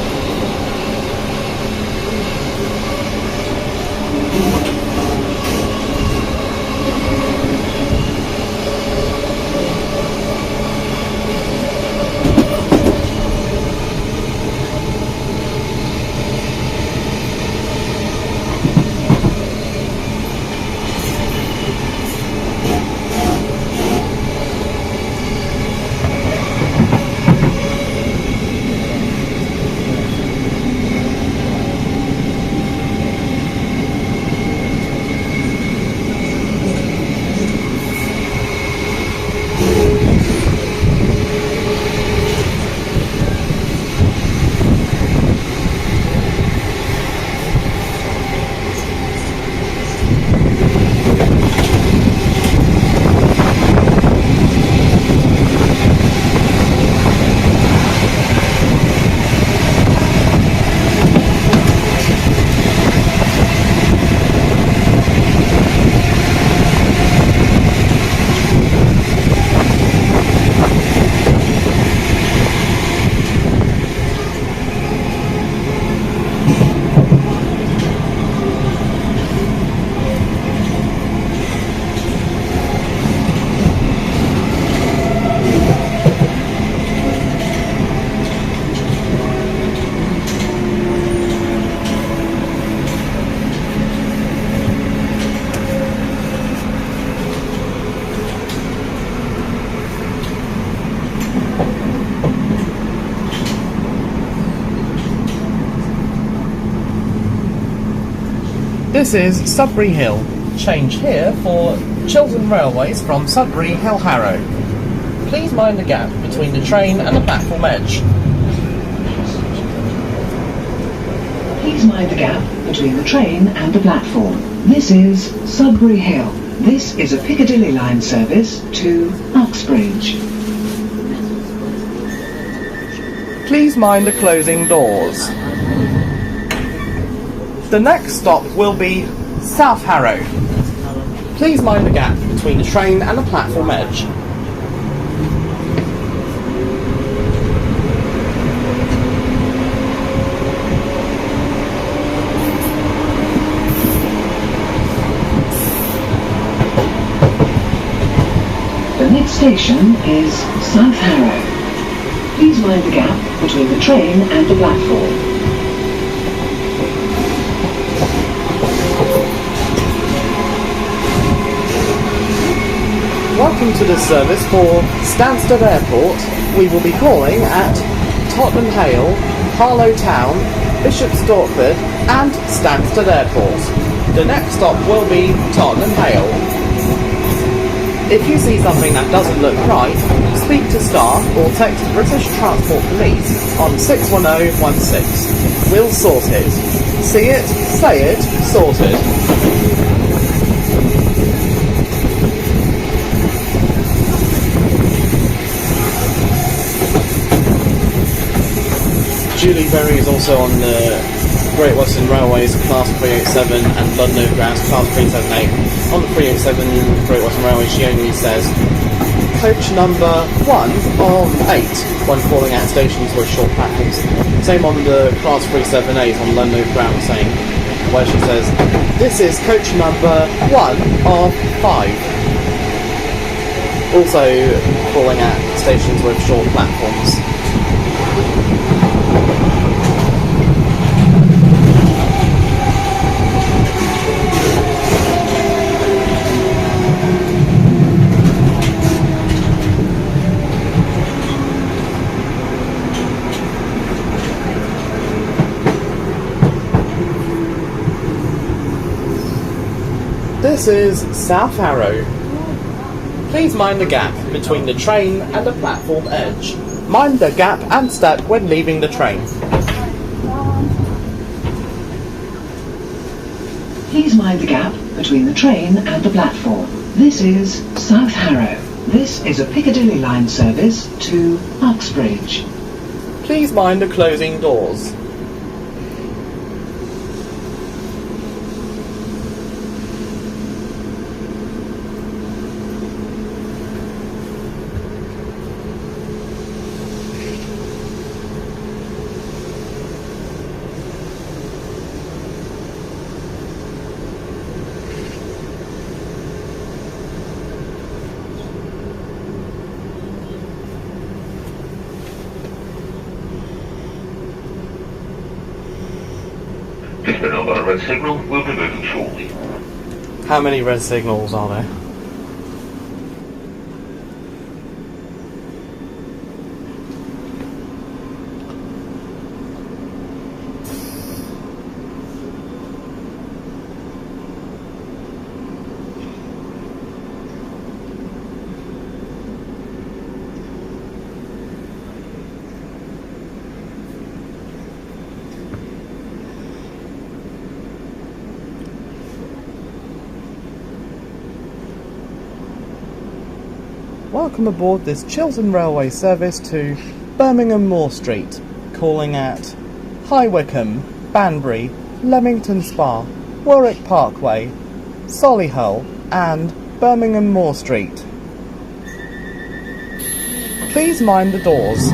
This is Sudbury Hill. Change here for Chiltern Railways from Sudbury Hill Harrow. Please mind the gap between the train and the platform edge. Please mind the gap between the train and the platform. This is Sudbury Hill. This is a Piccadilly line service to Uxbridge. Please mind the closing doors. The next stop will be South Harrow. Please mind the gap between the train and the platform edge. The next station is South Harrow. Please mind the gap between the train and the platform. Welcome to this service for Stamford Airport. We will be calling at Tottenham Hale, Harlow Town, Bishop's Stortford and Stamford Airport. The next stop will be Tottenham Hale. If you see something that doesn't look right, speak to staff or text British Transport Police on 61016. We'll sort it. See it, say it, sorted. Julie Berry is also on the Great Western Railway's Class 387 and London Overground's Class 378. On the 387 Great Western Railway, she only says coach number 1 of 8 when calling out stations with short platforms. Same on the Class 378 on London Overground, saying where she says this is coach number 1 of 5. Also calling out stations with short platforms. This is South Harrow. Please mind the gap between the train and the platform edge. Mind the gap and step when leaving the train. Please mind the gap between the train and the platform. This is South Harrow. This is a Piccadilly line service to Uxbridge. Please mind the closing doors. Please be known by a red signal. We'll be moving shortly. How many red signals are there? Welcome aboard this Chiltern Railway service to Birmingham Moor Street, calling at High Wycombe, Banbury, Leamington Spa, Warwick Parkway, Solihull and Birmingham Moor Street. Please mind the doors.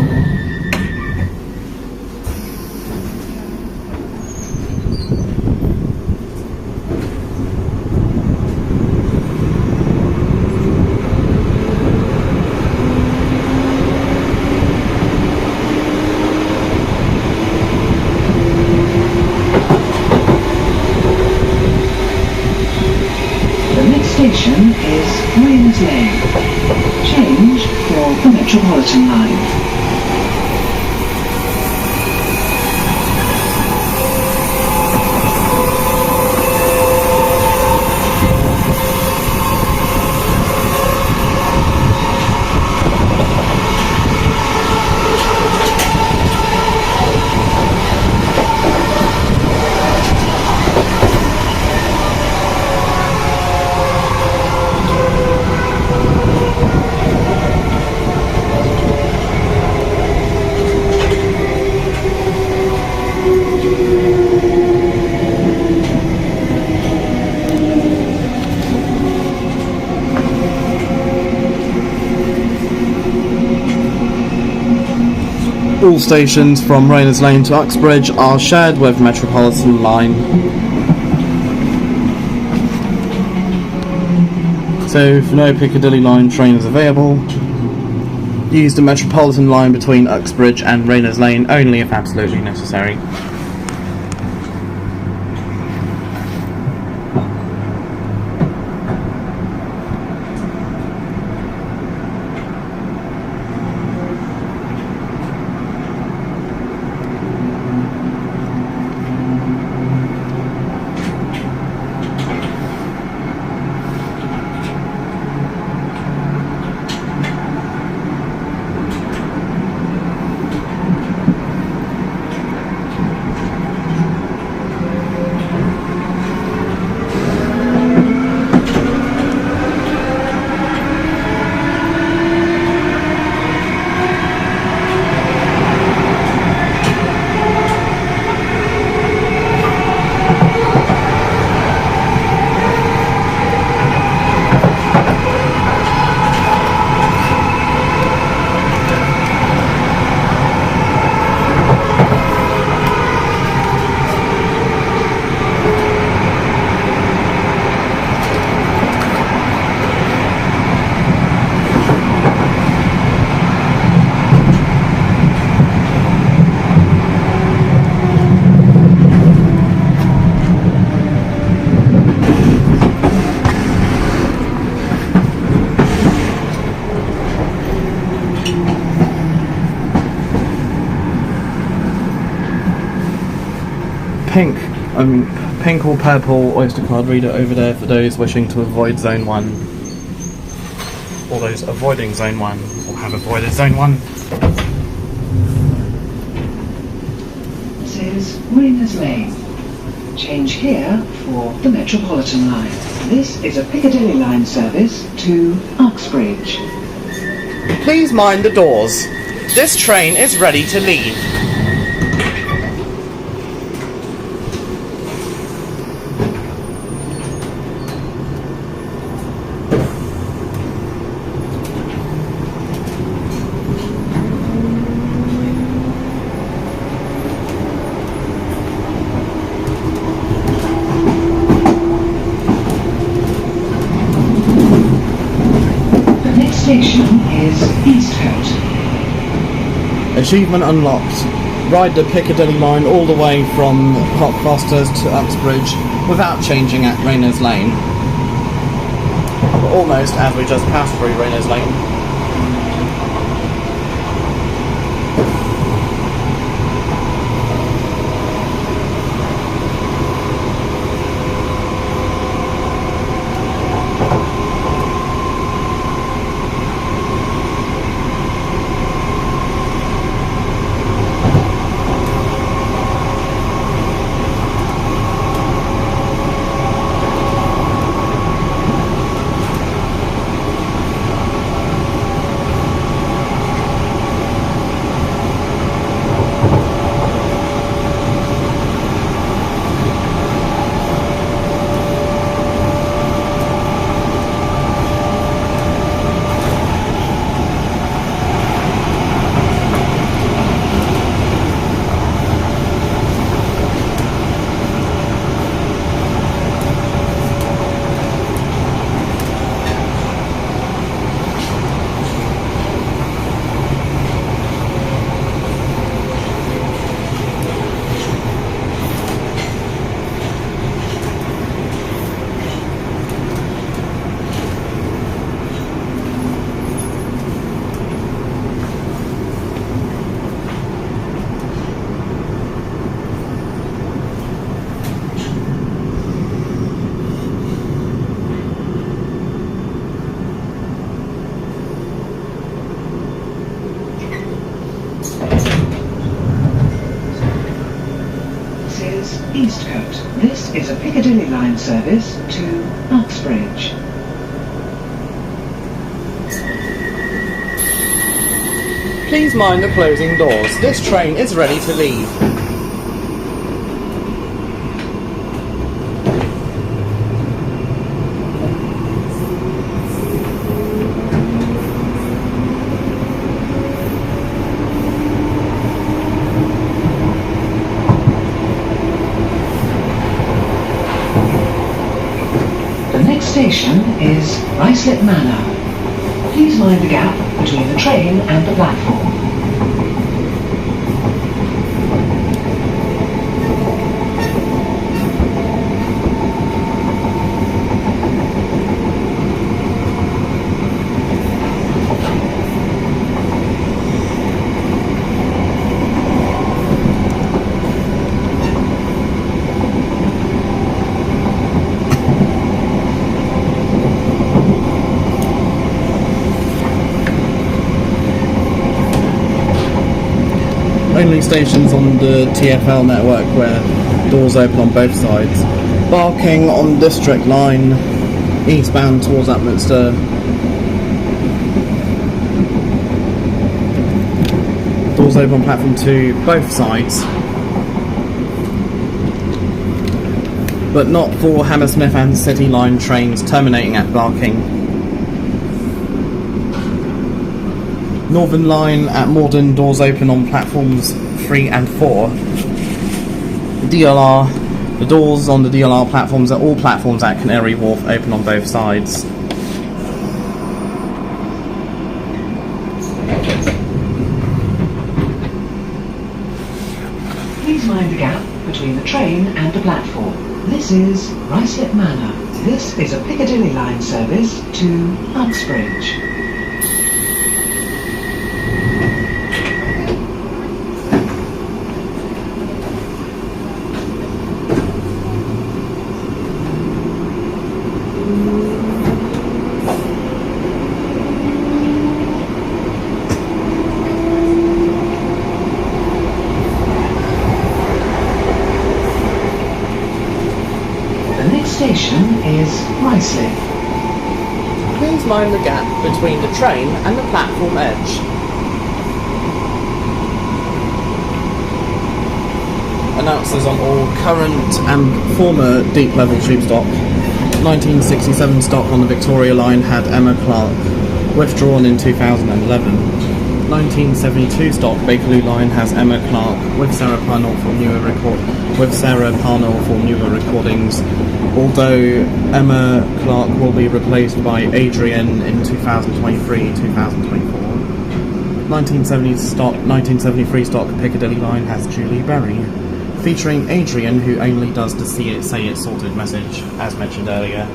Station is Rayners Lane. Change for the Metropolitan line. All stations from Rayners Lane to Uxbridge are shared with Metropolitan line. So if no Piccadilly line trains available, use the Metropolitan line between Uxbridge and Rayners Lane only if absolutely necessary. pink or purple Oyster card reader over there for those wishing to avoid Zone 1. Or those avoiding Zone 1, or have avoided Zone 1. This is Rayners Lane. Change here for the Metropolitan line. This is a Piccadilly line service to Uxbridge. Please mind the doors. This train is ready to leave. Station is Eastcote. Achievement unlocked. Ride the Piccadilly line all the way from Cockfosters to Uxbridge without changing at Rayners Lane. Almost as we just passed through Rayners Lane. Eastcote. This is a Piccadilly line service to Uxbridge. Please mind the closing doors. This train is ready to leave. The next station is Ruislip Manor. Please mind the gap between the train and the platform. Only stations on the TfL network where doors open on both sides. Barking on District Line, eastbound towards Upminster. Doors open on platform 2, both sides. But not for Hammersmith and City Line trains terminating at Barking. Northern Line at Morden, doors open on platforms 3 and 4. DLR, the doors on the DLR platforms at all platforms at Canary Wharf open on both sides. Please mind the gap between the train and the platform. This is Ruislip Manor. This is a Piccadilly line service to Uxbridge. station is Ruislip. Please mind the gap between the train and the platform edge. Announcers on all current and former deep level tube stock. 1967 stock on the Victoria line had Emma Clark, withdrawn in 2011. 1972 stock Bakerloo line has Emma Clark with Sarah Parnell for newer recordings, although Emma Clark will be replaced by Adrian in 2023-2024. 1973 stock Piccadilly line has Julie Berry, featuring Adrian, who only does the see it, say it sorted message, as mentioned earlier.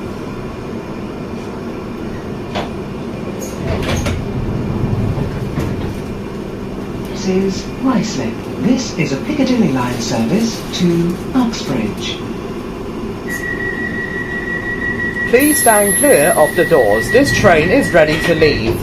This is Ruislip. This is a Piccadilly line service to Uxbridge. Please stand clear of the doors. This train is ready to leave.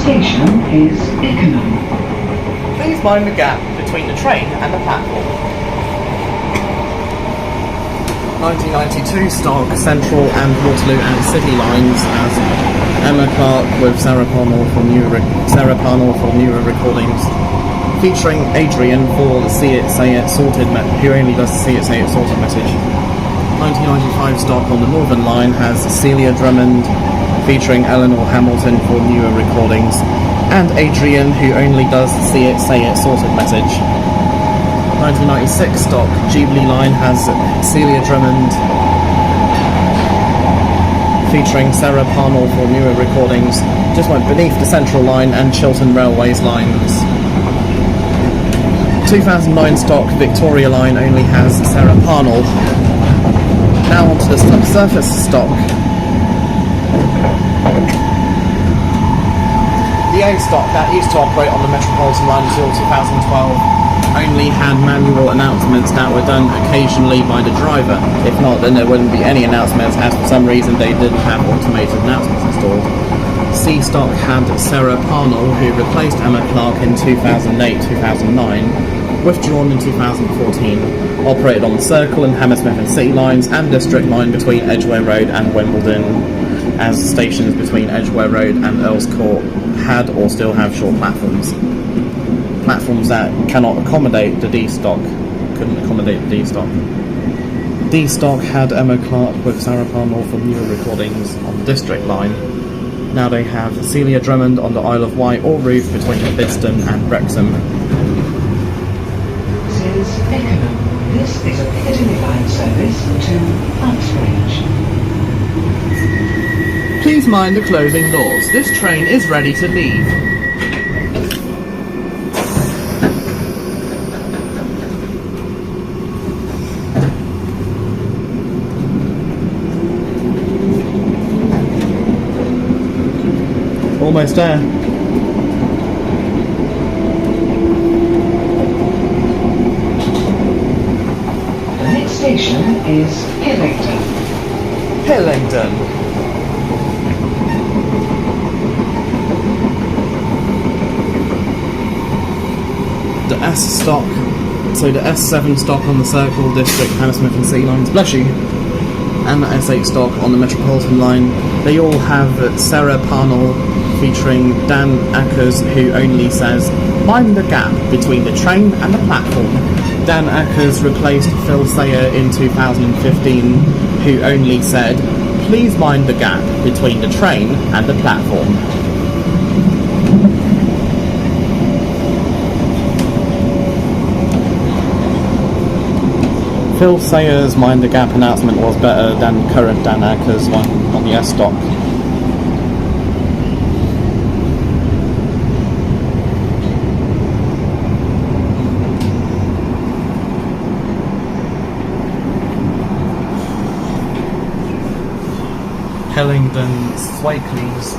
Station is Ickenham. Please mind the gap between the train and the platform. 1992 stock Central and Waterloo and City lines as Emma Clark with Sarah Parnell for newer recordings, featuring Adrian for the see it, say it sorted who only does the see it, say it sorted message. 1995 stock on the Northern line has Celia Drummond, featuring Eleanor Hamilton for newer recordings, and Adrian, who only does the see it, say it sorted message. 1996 stock Jubilee line has Celia Drummond, featuring Sarah Parnell for newer recordings, just went beneath the Central line and Chiltern Railways lines. 2009 stock Victoria line only has Sarah Parnell. Now onto the subsurface stock. The A stock that used to operate on the Metropolitan line until 2012 only had manual announcements that were done occasionally by the driver. If not, then there wouldn't be any announcements, as for some reason they didn't have automated announcements installed. C stock had Sarah Parnell, who replaced Emma Clark in 2008-2009, withdrawn in 2014, operated on the Circle and Hammersmith and City lines and District line between Edgware Road and Wimbledon, as stations between Edgware Road and Earls Court had or still have short platforms. Platforms that cannot accommodate the D stock, couldn't accommodate the D stock. D stock had Emma Clark with Sarah Parnell for newer recordings on the District line. Now they have Celia Drummond on the Isle of Wight or Roof between Bidston and Wrexham. This is Ickenham. This is a Piccadilly line service to Uxbridge. Please mind the closing doors. This train is ready to leave. Almost there. The next station is Hillingdon. Hillingdon. The S stock, so the S7 stock on the Circle, District, Hammersmith and City lines, bless you, and the S8 stock on the Metropolitan line, they all have Sarah Parnell featuring Dan Ackers, who only says, mind the gap between the train and the platform. Dan Ackers replaced Phil Sayer in 2015, who only said, please mind the gap between the train and the platform. Phil Sayer's Mind the Gap announcement was better than current Dan Ackers one on the S stock. Hillingdon, Swakeleys.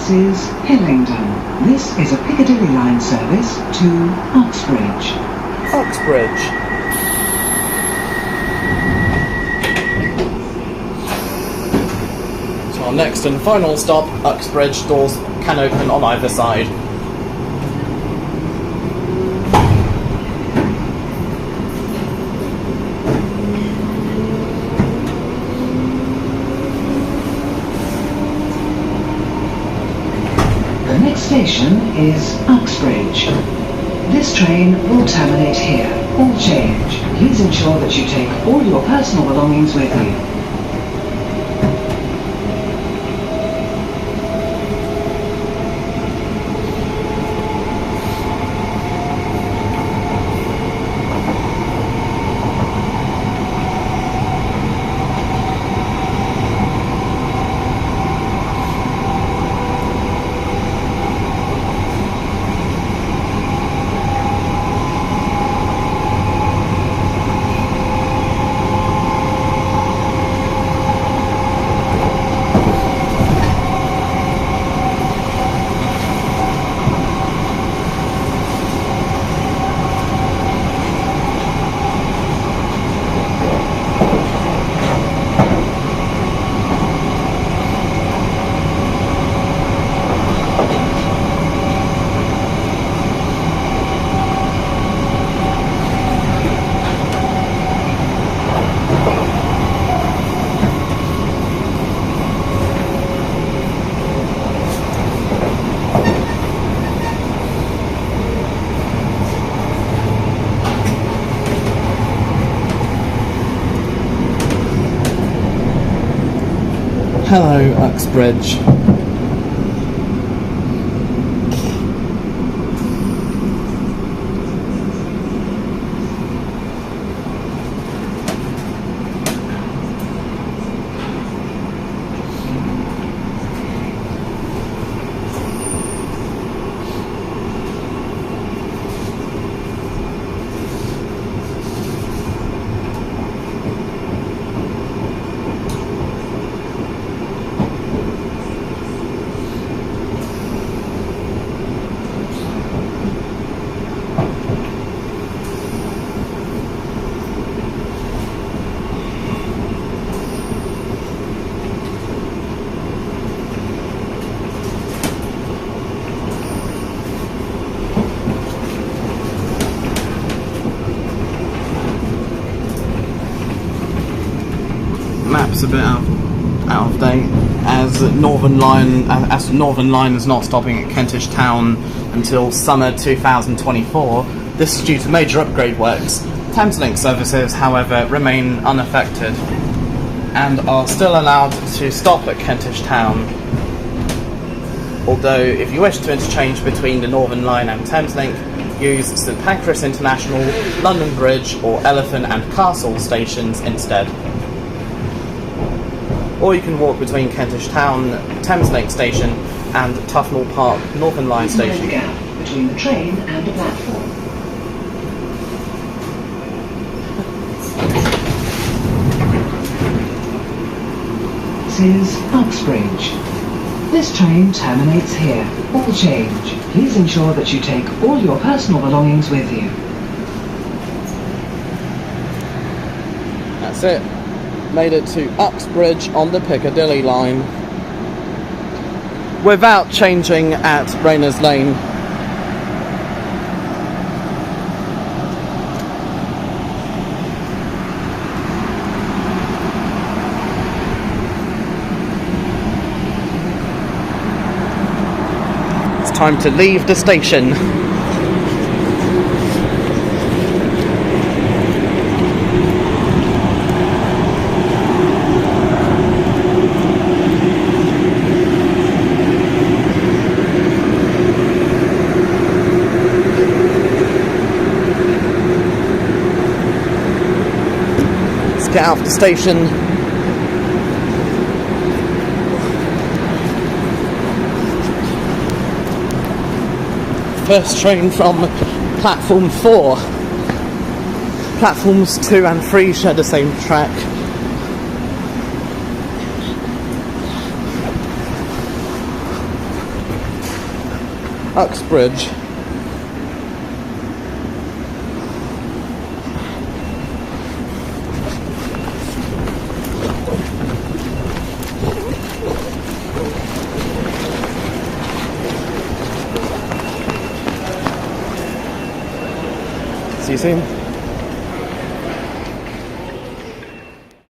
This is Hillingdon. This is a Piccadilly line service to Uxbridge. Uxbridge. So our next and final stop, Uxbridge. Doors can open on either side. The next station is Uxbridge. This train will terminate here. All change. Please ensure that you take all your personal belongings with you. Hello, Uxbridge. Map's a bit out of date, as Northern Line is not stopping at Kentish Town until summer 2024. This is due to major upgrade works. Thameslink services, however, remain unaffected and are still allowed to stop at Kentish Town. Although, if you wish to interchange between the Northern Line and Thameslink, use St Pancras International, London Bridge or Elephant and Castle stations instead. Or you can walk between Kentish Town, Thameslink station and Tufnell Park Northern Line station. The gap between the train and the platform. This is Uxbridge. This train terminates here. All change. Please ensure that you take all your personal belongings with you. That's it. Made it to Uxbridge on the Piccadilly line without changing at Rayners Lane. It's time to leave the station. Get out of the station. First train from platform 4. Platforms 2 and 3 share the same track. Uxbridge. See you soon.